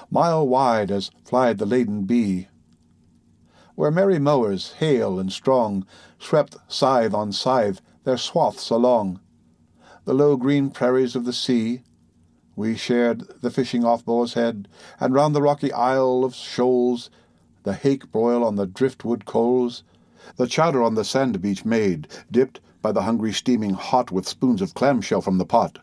mile wide as flied the laden bee, where merry mowers, hale and strong, swept scythe on scythe their swaths along. The low green prairies of the sea, we shared the fishing off Boar's Head, and round the rocky isle of shoals the hake broil on the driftwood coals, the chowder on the sand beach made, dipped by the hungry steaming hot with spoons of clamshell from the pot.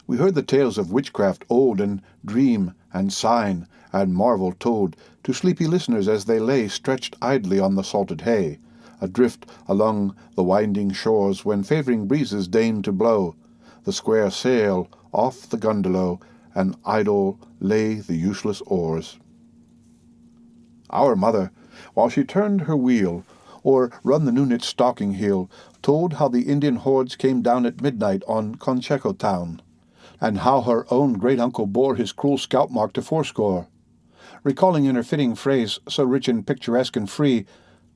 We heard the tales of witchcraft old, and dream and sign, and marvel told to sleepy listeners as they lay stretched idly on the salted hay, adrift along the winding shores when favouring breezes deigned to blow the square sail off the gundelow, and idle lay the useless oars. Our mother, while she turned her wheel, or run the new-knit stocking heel, told how the Indian hordes came down at midnight on Concheco town, and how her own great-uncle bore his cruel scalp mark to fourscore, recalling in her fitting phrase, so rich and picturesque and free,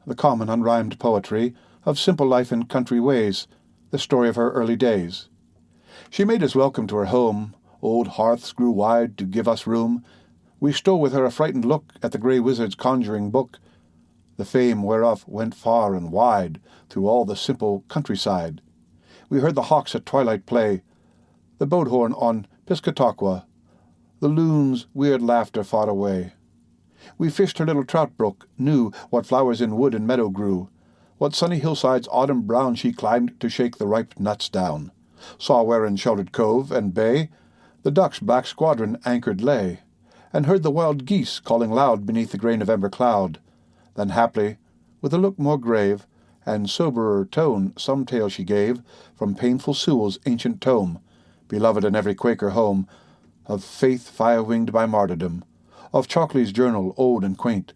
the common unrhymed poetry of simple life and country ways, the story of her early days. She made us welcome to her home, old hearths grew wide to give us room. We stole with her a frightened look at the grey wizard's conjuring book, the fame whereof went far and wide through all the simple countryside. We heard the hawks at twilight play, the boat horn on Piscataqua, the loon's weird laughter far away. We fished her little trout brook, knew what flowers in wood and meadow grew, what sunny hillsides autumn brown she climbed to shake the ripe nuts down, saw where in sheltered cove and bay the duck's black squadron anchored lay, and heard the wild geese calling loud beneath the grey November cloud. Then haply, with a look more grave and soberer tone, some tale she gave from painful Sewell's ancient tome, beloved in every Quaker home, of faith fire-winged by martyrdom, of Chalkley's journal old and quaint,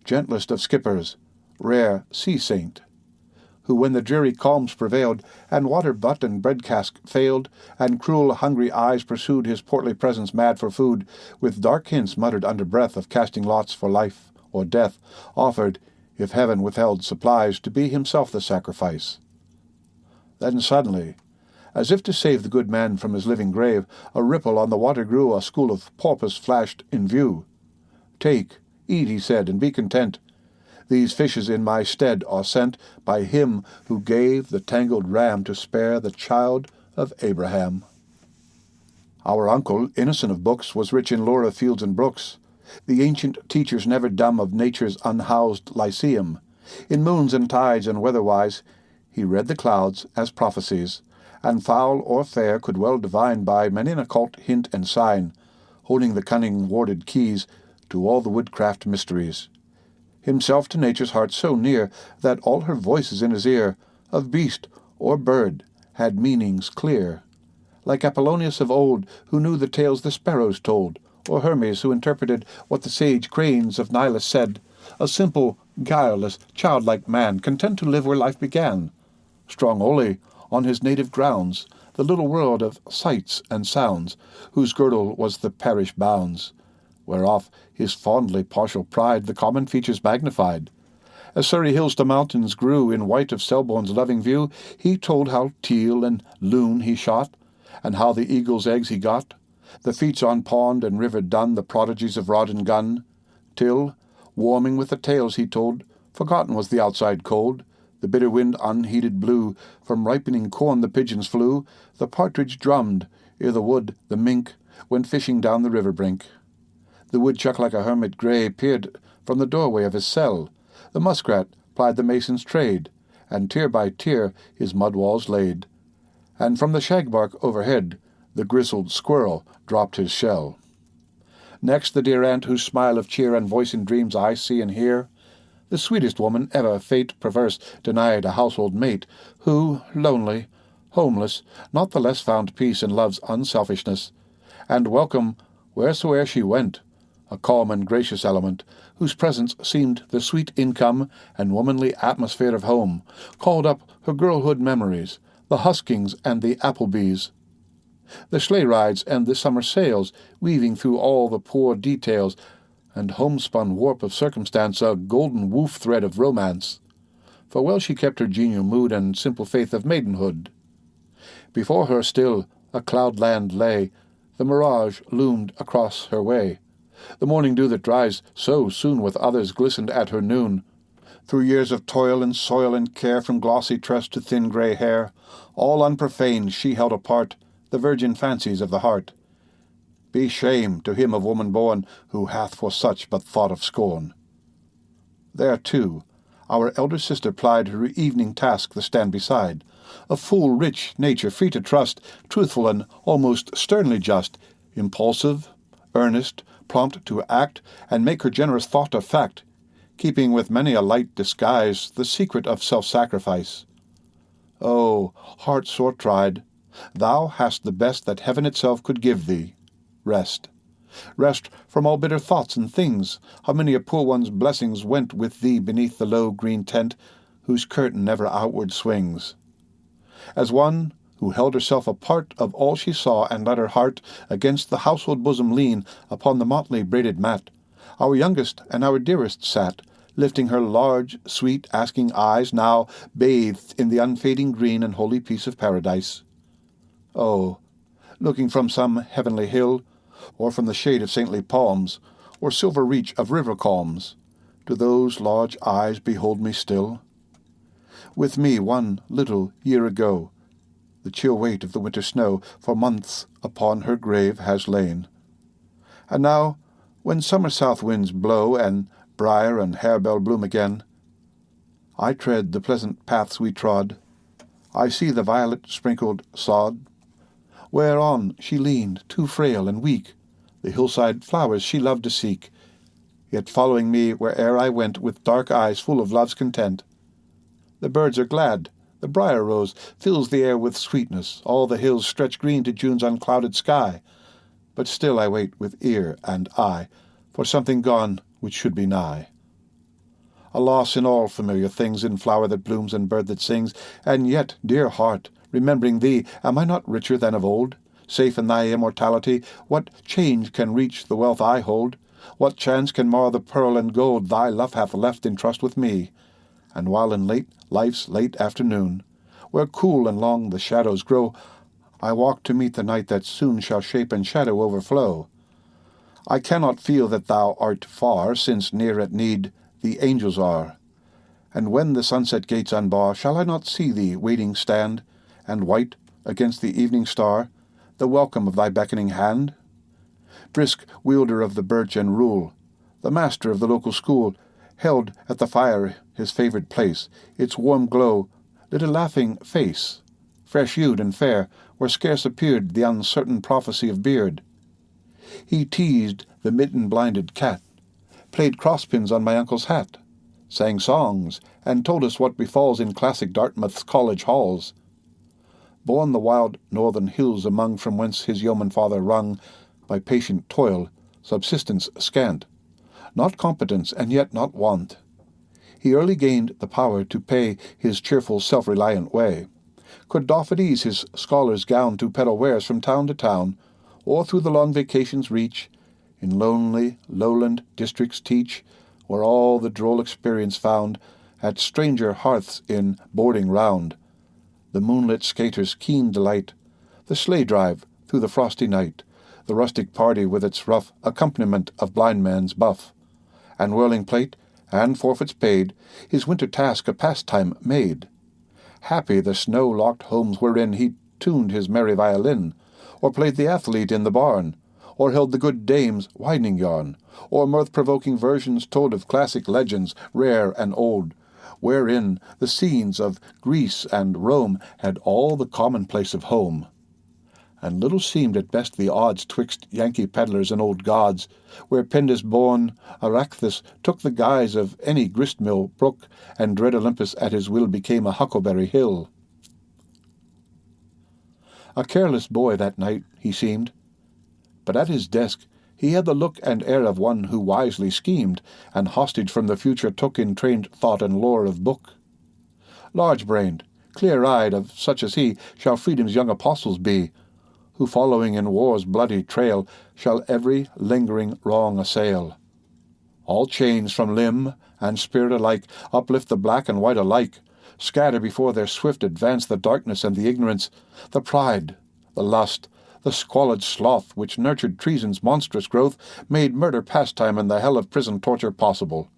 gentlest of skippers, rare sea saint, who when the dreary calms prevailed, and water butt and bread cask failed, and cruel hungry eyes pursued his portly presence mad for food, with dark hints muttered under breath of casting lots for life or death, offered, if heaven withheld supplies, to be himself the sacrifice. Then suddenly, as if to save the good man from his living grave, a ripple on the water grew, a school of porpoise flashed in view. "Take, eat," he said, "and be content. These fishes in my stead are sent by him who gave the tangled ram to spare the child of Abraham." Our uncle, innocent of books, was rich in lore of fields and brooks. The ancient teachers never dumb of nature's unhoused lyceum. In moons and tides and weatherwise, he read the clouds as prophecies, and foul or fair could well divine by many an occult hint and sign, holding the cunning warded keys to all the woodcraft mysteries. Himself to nature's heart so near that all her voices in his ear, of beast or bird, had meanings clear, like Apollonius of old, who knew the tales the sparrows told, or Hermes, who interpreted what the sage cranes of Nilus said, a simple, guileless, childlike man, content to live where life began, strong only on his native grounds, the little world of sights and sounds, whose girdle was the parish bounds, whereof his fondly partial pride the common features magnified. As Surrey hills to mountains grew, in white of Selborne's loving view, he told how teal and loon he shot, and how the eagle's eggs he got, the feats on pond and river done, the prodigies of rod and gun, till, warming with the tales he told, forgotten was the outside cold, the bitter wind unheeded blew, from ripening corn the pigeons flew, the partridge drummed, ere the wood, the mink, went fishing down the river brink. The woodchuck like a hermit grey peered from the doorway of his cell, the muskrat plied the mason's trade, and tier by tier his mud walls laid, and from the shagbark overhead the grizzled squirrel dropped his shell. Next the dear ant, whose smile of cheer and voice in dreams I see and hear, the sweetest woman ever fate perverse denied a household mate, who, lonely, homeless, not the less found peace in love's unselfishness, and welcome wheresoe'er she went, a calm and gracious element, whose presence seemed the sweet income and womanly atmosphere of home, called up her girlhood memories, the huskings and the Applebees, the sleigh rides and the summer sails, weaving through all the poor details and homespun warp of circumstance a golden woof thread of romance. For well she kept her genial mood and simple faith of maidenhood. Before her still a cloudland lay, the mirage loomed across her way. The morning dew that dries so soon with others glistened at her noon. Through years of toil and soil and care, from glossy tress to thin grey hair, all unprofaned she held apart the virgin fancies of the heart. Be shame to him of woman born, who hath for such but thought of scorn. There, too, our elder sister plied her evening task to stand beside, a full, rich nature free to trust, truthful and almost sternly just, impulsive, earnest, prompt to act, and make her generous thought a fact, keeping with many a light disguise the secret of self-sacrifice. O heart sore tried, thou hast the best that heaven itself could give thee, rest. Rest from all bitter thoughts and things. How many a poor one's blessings went with thee beneath the low green tent, whose curtain never outward swings. As one who held herself a part of all she saw, and let her heart against the household bosom lean upon the motley braided mat, our youngest and our dearest sat, lifting her large, sweet, asking eyes, now bathed in the unfading green and holy peace of paradise. Oh, looking from some heavenly hill, or from the shade of saintly palms, or silver reach of river calms, do those large eyes behold me still? With me one little year ago, the chill weight of the winter snow for months upon her grave has lain. And now, when summer south winds blow, and briar and harebell bloom again, I tread the pleasant paths we trod, I see the violet-sprinkled sod, whereon she leaned, too frail and weak, the hillside flowers she loved to seek, yet following me where'er I went with dark eyes full of love's content. The birds are glad, the briar rose fills the air with sweetness, all the hills stretch green to June's unclouded sky, but still I wait with ear and eye for something gone which should be nigh. A loss in all familiar things, in flower that blooms and bird that sings, and yet, dear heart, remembering thee, am I not richer than of old? Safe in thy immortality, what change can reach the wealth I hold? What chance can mar the pearl and gold thy love hath left in trust with me? And while in life's late afternoon, where cool and long the shadows grow, I walk to meet the night that soon shall shape and shadow overflow. I cannot feel that thou art far, since near at need the angels are. And when the sunset gates unbar, shall I not see thee waiting stand, and white against the evening star, the welcome of thy beckoning hand? Brisk wielder of the birch and rule, the master of the local school, held at the fire his favourite place, its warm glow lit a laughing face, fresh-hued and fair, where scarce appeared the uncertain prophecy of beard. He teased the mitten-blinded cat, played crosspins on my uncle's hat, sang songs, and told us what befalls in classic Dartmouth's college halls. Born the wild northern hills among, from whence his yeoman father wrung, by patient toil, subsistence scant, not competence and yet not want, he early gained the power to pay his cheerful self-reliant way, could doff at ease his scholar's gown to peddle wares from town to town, or through the long vacations reach, in lonely lowland districts teach, where all the droll experience found at stranger hearths in boarding round, the moonlit skater's keen delight, the sleigh drive through the frosty night, the rustic party with its rough accompaniment of blind man's buff, and whirling plate, and forfeits paid, his winter task a pastime made. Happy the snow-locked homes wherein he tuned his merry violin, or played the athlete in the barn, or held the good dame's widening yarn, or mirth-provoking versions told of classic legends rare and old, wherein the scenes of Greece and Rome had all the commonplace of home. And little seemed at best the odds twixt Yankee peddlers and old gods, where Pindus-born Arachthus took the guise of any gristmill brook, and dread Olympus at his will became a huckleberry hill. A careless boy that night he seemed, but at his desk he had the look and air of one who wisely schemed, and hostage from the future took in trained thought and lore of book. Large-brained, clear-eyed, of such as he shall freedom's young apostles be, who following in war's bloody trail shall every lingering wrong assail. All chains from limb and spirit alike uplift the black and white alike, scatter before their swift advance the darkness and the ignorance, the pride, the lust, the squalid sloth which nurtured treason's monstrous growth, made murder pastime and the hell of prison torture possible.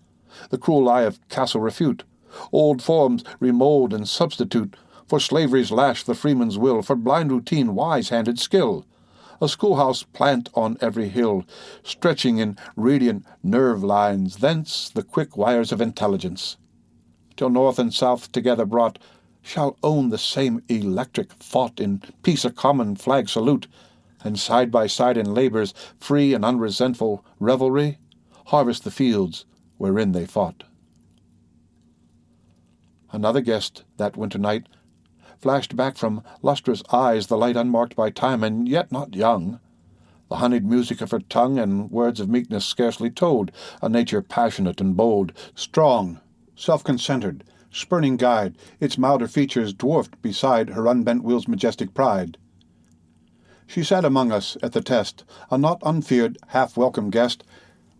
The cruel eye of castle refute, old forms remold and substitute, for slavery's lash the freeman's will, for blind routine wise-handed skill. A schoolhouse plant on every hill, stretching in radiant nerve lines, thence the quick wires of intelligence, till north and south together brought, shall own the same electric thought, in peace a common flag salute, and side by side in labour's free and unresentful revelry, harvest the fields wherein they fought. Another guest that winter night flashed back from lustrous eyes the light unmarked by time, and yet not young. The honeyed music of her tongue and words of meekness scarcely told a nature passionate and bold, strong, self-concentred, spurning guide, its milder features dwarfed beside her unbent will's majestic pride. She sat among us at the test, a not unfeared, half-welcome guest,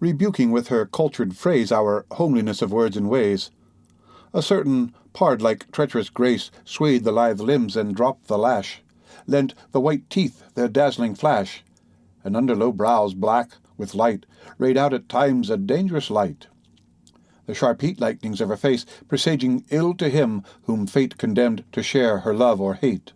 rebuking with her cultured phrase our homeliness of words and ways. A certain pard-like treacherous grace swayed the lithe limbs and dropped the lash, lent the white teeth their dazzling flash, and under low brows black with light rayed out at times a dangerous light. The sharp heat lightnings of her face presaging ill to him whom fate condemned to share her love or hate.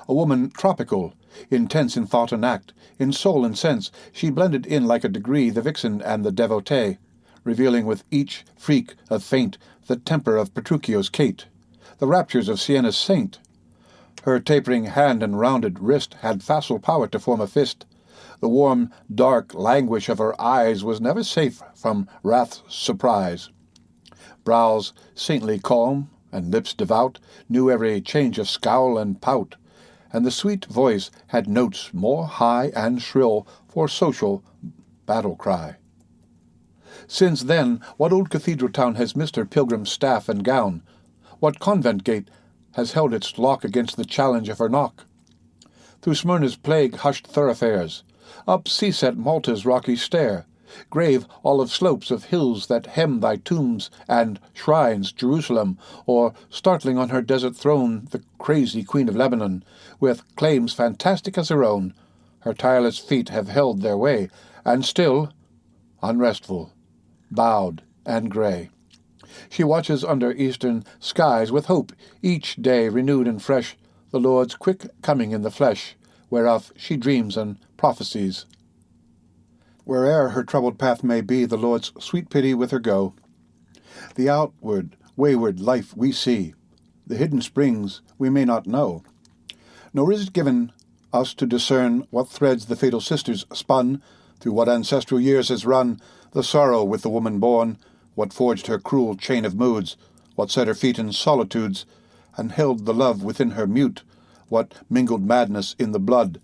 A woman tropical, intense in thought and act, in soul and sense, she blended in like a degree the vixen and the devotee, revealing with each freak of feint the temper of Petruchio's Kate, the raptures of Siena's saint. Her tapering hand and rounded wrist had facile power to form a fist. The warm, dark languish of her eyes was never safe from wrath's surprise. Brows saintly calm, and lips devout, knew every change of scowl and pout, and the sweet voice had notes more high and shrill for social battle cry. Since then, what old cathedral town has missed her pilgrim's staff and gown? What convent gate has held its lock against the challenge of her knock? Through Smyrna's plague-hushed thoroughfares, up sea-set Malta's rocky stair, grave olive slopes of hills that hem thy tombs and shrines, Jerusalem, or, startling on her desert throne, the crazy Queen of Lebanon, with claims fantastic as her own, her tireless feet have held their way, and still, unrestful, bowed and grey, she watches under eastern skies with hope each day renewed and fresh, the Lord's quick coming in the flesh, whereof she dreams and prophesies. Where'er her troubled path may be, the Lord's sweet pity with her go. The outward, wayward life we see, the hidden springs we may not know. Nor is it given us to discern what threads the fatal sisters spun, through what ancestral years has run the sorrow with the woman born, what forged her cruel chain of moods, what set her feet in solitudes, and held the love within her mute, what mingled madness in the blood,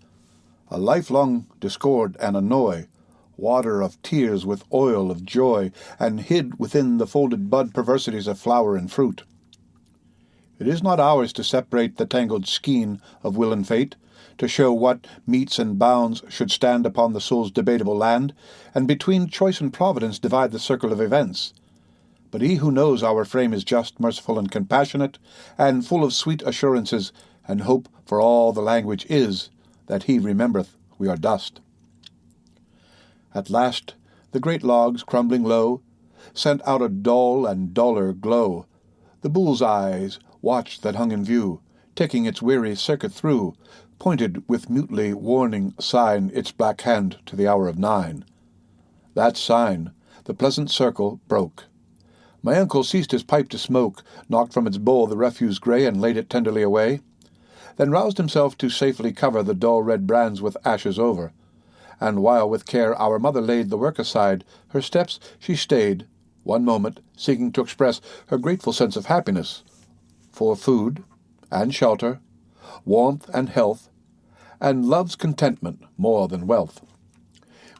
a lifelong discord and annoy, water of tears with oil of joy, and hid within the folded bud perversities of flower and fruit. It is not ours to separate the tangled skein of will and fate, to show what metes and bounds should stand upon the soul's debatable land, and between choice and providence divide the circle of events. But he who knows our frame is just, merciful, and compassionate, and full of sweet assurances, and hope for all the language is, that he remembereth we are dust. At last the great logs, crumbling low, sent out a dull and duller glow. The bull's eyes watched that hung in view, ticking its weary circuit through, pointed with mutely warning sign its black hand to the hour of 9. That sign the pleasant circle broke. My uncle ceased his pipe to smoke, knocked from its bowl the refuse grey, and laid it tenderly away, then roused himself to safely cover the dull red brands with ashes over. And while with care our mother laid the work aside, her steps she stayed, one moment, seeking to express her grateful sense of happiness, for food and shelter, warmth and health, and love's contentment more than wealth.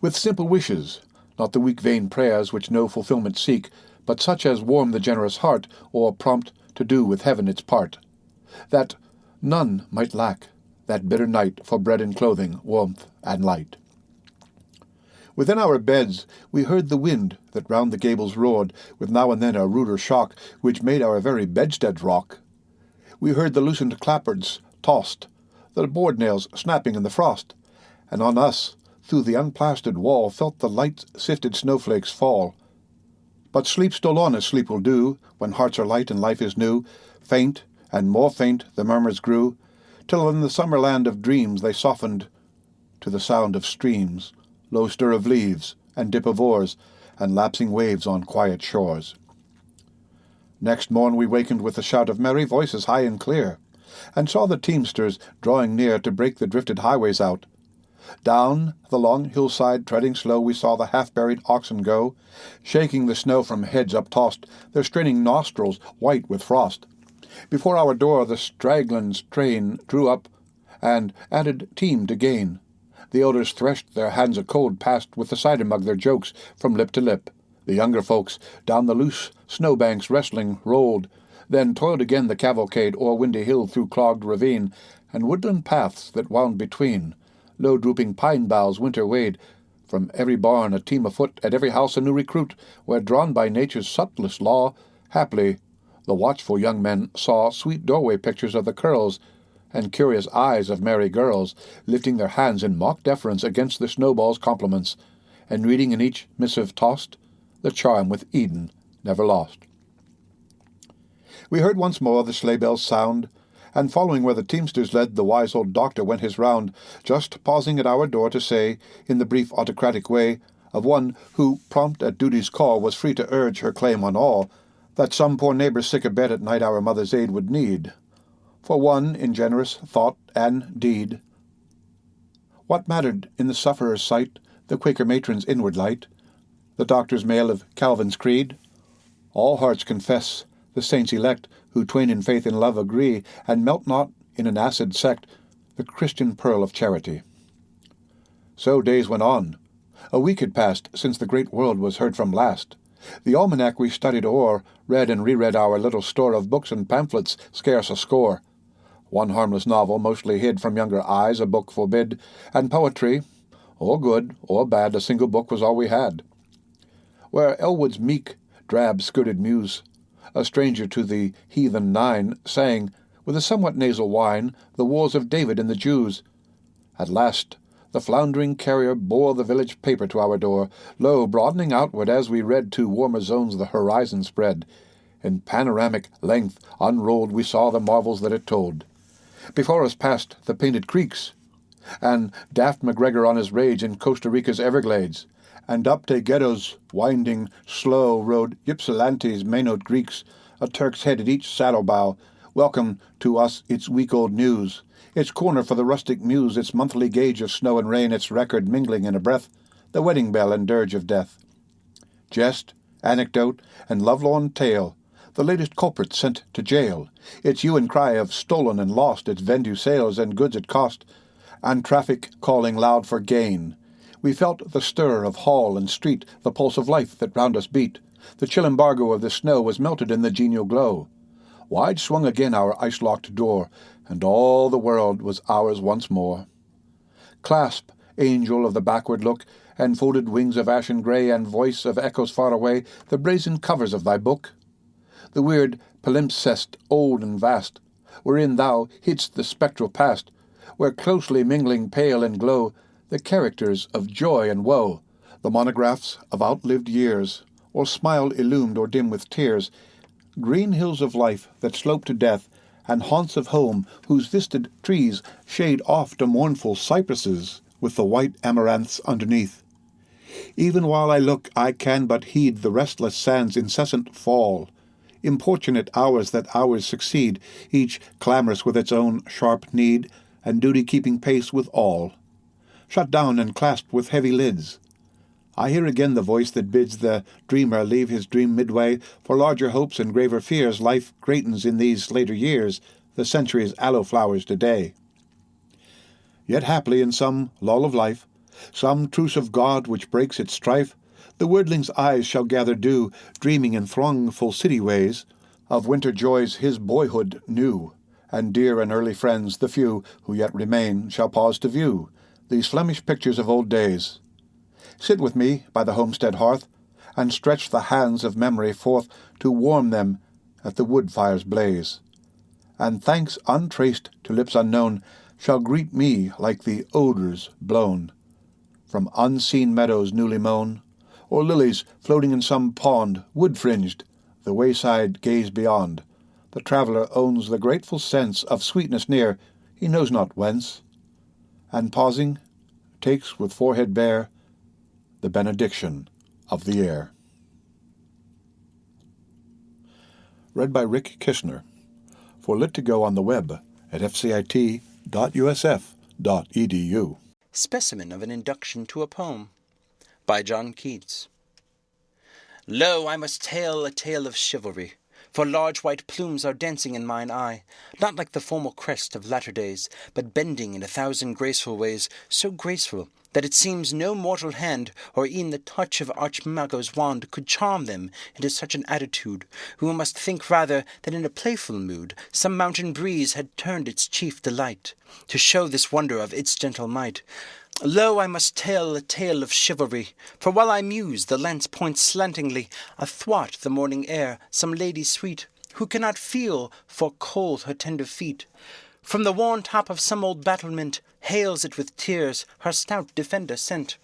With simple wishes, not the weak vain prayers which no fulfilment seek, but such as warm the generous heart, or prompt to do with heaven its part, that none might lack that bitter night for bread and clothing, warmth and light. Within our beds we heard the wind that round the gables roared, with now and then a ruder shock, which made our very bedsteads rock. We heard the loosened clapboards tossed, the board nails snapping in the frost, and on us, through the unplastered wall, felt the light sifted snowflakes fall. But sleep stole on as sleep will do, when hearts are light and life is new. Faint and more faint the murmurs grew, till in the summer land of dreams they softened to the sound of streams, low stir of leaves, and dip of oars, and lapsing waves on quiet shores. Next morn we wakened with a shout of merry voices high and clear, and saw the teamsters drawing near to break the drifted highways out. Down the long hillside, treading slow, we saw the half-buried oxen go, shaking the snow from heads uptossed, their straining nostrils white with frost. Before our door the straggling train drew up, and added team to gain. The elders threshed their hands a cold, passed with the cider mug their jokes from lip to lip. The younger folks down the loose snowbanks wrestling rolled, then toiled again the cavalcade o'er windy hill through clogged ravine, and woodland paths that wound between. Low drooping pine boughs winter weighed, from every barn a team afoot, at every house a new recruit, where drawn by nature's subtlest law, haply the watchful young men saw sweet doorway pictures of the curls, and curious eyes of merry girls, lifting their hands in mock deference against the snowball's compliments, and reading in each missive tossed the charm with Eden never lost. We heard once more the sleigh bells sound, and following where the teamsters led, the wise old doctor went his round, just pausing at our door to say, in the brief autocratic way of one who, prompt at duty's call, was free to urge her claim on all, that some poor neighbour sick abed at night our mother's aid would need, for one in generous thought and deed. What mattered in the sufferer's sight the Quaker matron's inward light, the doctor's mail of Calvin's creed? All hearts confess the saints elect, who twain in faith and love agree, and melt not in an acid sect the Christian pearl of charity. So days went on. A week had passed since the great world was heard from last. The almanac we studied o'er, read and reread our little store of books and pamphlets, scarce a score. One harmless novel, mostly hid from younger eyes, a book forbid, and poetry, or good or bad, a single book was all we had. Where Elwood's meek, drab-skirted muse, a stranger to the heathen nine, sang, with a somewhat nasal whine, the wars of David and the Jews. At last the floundering carrier bore the village paper to our door, lo, broadening outward as we read, to warmer zones the horizon spread. In panoramic length unrolled we saw the marvels that it told. Before us passed the painted creeks, and daft MacGregor on his rage in Costa Rica's Everglades, and up to Geddo's winding slow rode Ypsilanti's Maynooth Greeks, a Turk's head at each saddle-bow, welcome to us its week-old news, its corner for the rustic muse, its monthly gauge of snow and rain, its record mingling in a breath, the wedding bell and dirge of death. Jest, anecdote, and lovelorn tale, the latest culprit sent to jail, its hue and cry of stolen and lost, its vendue sales and goods at cost, and traffic calling loud for gain. We felt the stir of hall and street, the pulse of life that round us beat. The chill embargo of the snow was melted in the genial glow. Wide swung again our ice-locked door, and all the world was ours once more. Clasp, angel of the backward look, and folded wings of ashen grey, and voice of echoes far away, the brazen covers of thy book. The weird palimpsest, old and vast, wherein thou hidst the spectral past, where closely mingling pale and glow the characters of joy and woe, the monographs of outlived years, or smile illumed or dim with tears, green hills of life that slope to death, and haunts of home whose visted trees shade oft to mournful cypresses with the white amaranths underneath. Even while I look, I can but heed the restless sand's incessant fall, importunate hours that hours succeed, each clamorous with its own sharp need, and duty keeping pace with all. Shut down and clasped with heavy lids, I hear again the voice that bids the dreamer leave his dream midway, for larger hopes and graver fears life greatens in these later years, the century's aloe flowers today. Yet haply in some lull of life, some truce of God which breaks its strife, the wordling's eyes shall gather dew, dreaming in throngful city ways, of winter joys his boyhood knew, and dear and early friends, the few who yet remain, shall pause to view these Flemish pictures of old days. Sit with me by the homestead hearth, and stretch the hands of memory forth to warm them at the wood fire's blaze. And thanks untraced to lips unknown shall greet me like the odours blown from unseen meadows newly mown, or lilies floating in some pond, wood-fringed, the wayside gaze beyond. The traveller owns the grateful sense of sweetness near, he knows not whence, and pausing, takes with forehead bare the benediction of the air. Read by Rick Kishner. For Lit to Go on the web at fcit.usf.edu. specimen of an induction to a poem. By John Keats. Lo, I must tell a tale of chivalry, for large white plumes are dancing in mine eye, not like the formal crest of latter days, but bending in 1,000 graceful ways, so graceful that it seems no mortal hand, or e'en the touch of Archimago's wand, could charm them into such an attitude, who must think rather that in a playful mood some mountain breeze had turned its chief delight, to show this wonder of its gentle might. Lo, I must tell a tale of chivalry, for while I muse, the lance points slantingly athwart the morning air, some lady sweet, who cannot feel for cold her tender feet, from the worn top of some old battlement, hails it with tears her stout defender sent,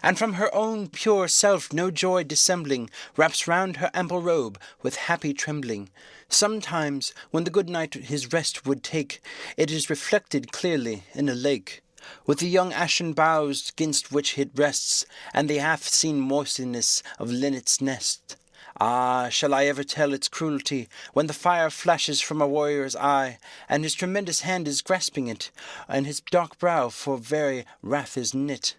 and from her own pure self no joy dissembling, wraps round her ample robe with happy trembling. Sometimes, when the good knight his rest would take, it is reflected clearly in a lake, with the young ashen boughs 'gainst which it rests, and the half-seen moistness of linnet's nest. Ah, shall I ever tell its cruelty, when the fire flashes from a warrior's eye, and his tremendous hand is grasping it, and his dark brow for very wrath is knit?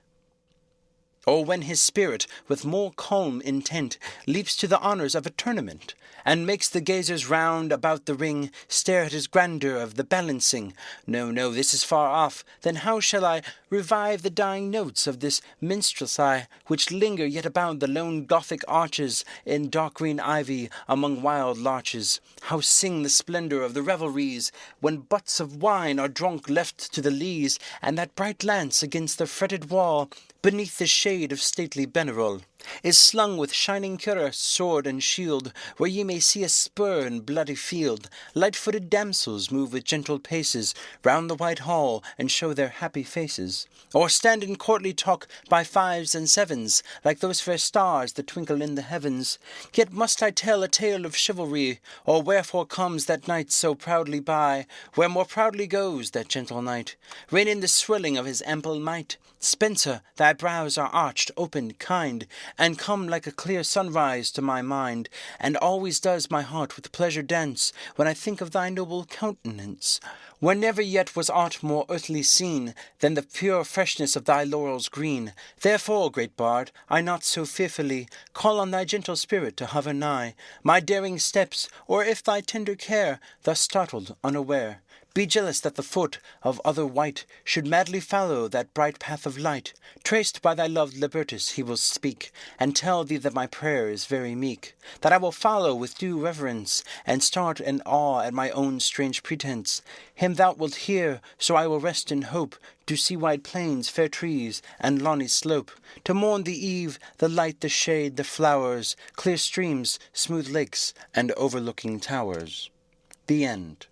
Or when his spirit, with more calm intent, leaps to the honours of a tournament, and makes the gazers round about the ring stare at his grandeur of the balancing? No, no, this is far off. Then how shall I revive the dying notes of this minstrelsy, which linger yet about the lone Gothic arches in dark green ivy among wild larches? How sing the splendour of the revelries, when butts of wine are drunk left to the lees, and that bright lance against the fretted wall, beneath the shade of stately Benerol, is slung with shining cuirass, sword, and shield, where ye may see a spur in bloody field. Light-footed damsels move with gentle paces round the white hall, and show their happy faces, or stand in courtly talk by 5s and 7s, like those fair stars that twinkle in the heavens. Yet must I tell a tale of chivalry, or wherefore comes that knight so proudly by, where more proudly goes that gentle knight, rein in the swelling of his ample might. Spencer, thy brows are arched, open, kind, and come like a clear sunrise to my mind, and always does my heart with pleasure dance, when I think of thy noble countenance, where never yet was aught more earthly seen than the pure freshness of thy laurels green. Therefore, great bard, I not so fearfully call on thy gentle spirit to hover nigh my daring steps, or if thy tender care, thus startled unaware, be jealous that the foot of other wight should madly follow that bright path of light. Traced by thy loved Libertus he will speak, and tell thee that my prayer is very meek, that I will follow with due reverence, and start in awe at my own strange pretence. Him thou wilt hear, so I will rest in hope, to see wide plains, fair trees, and lawny slope, to mourn the eve, the light, the shade, the flowers, clear streams, smooth lakes, and overlooking towers. The End.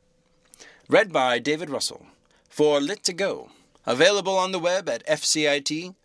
Read by David Russell for Lit2Go. Available on the web at fcit.usf.edu.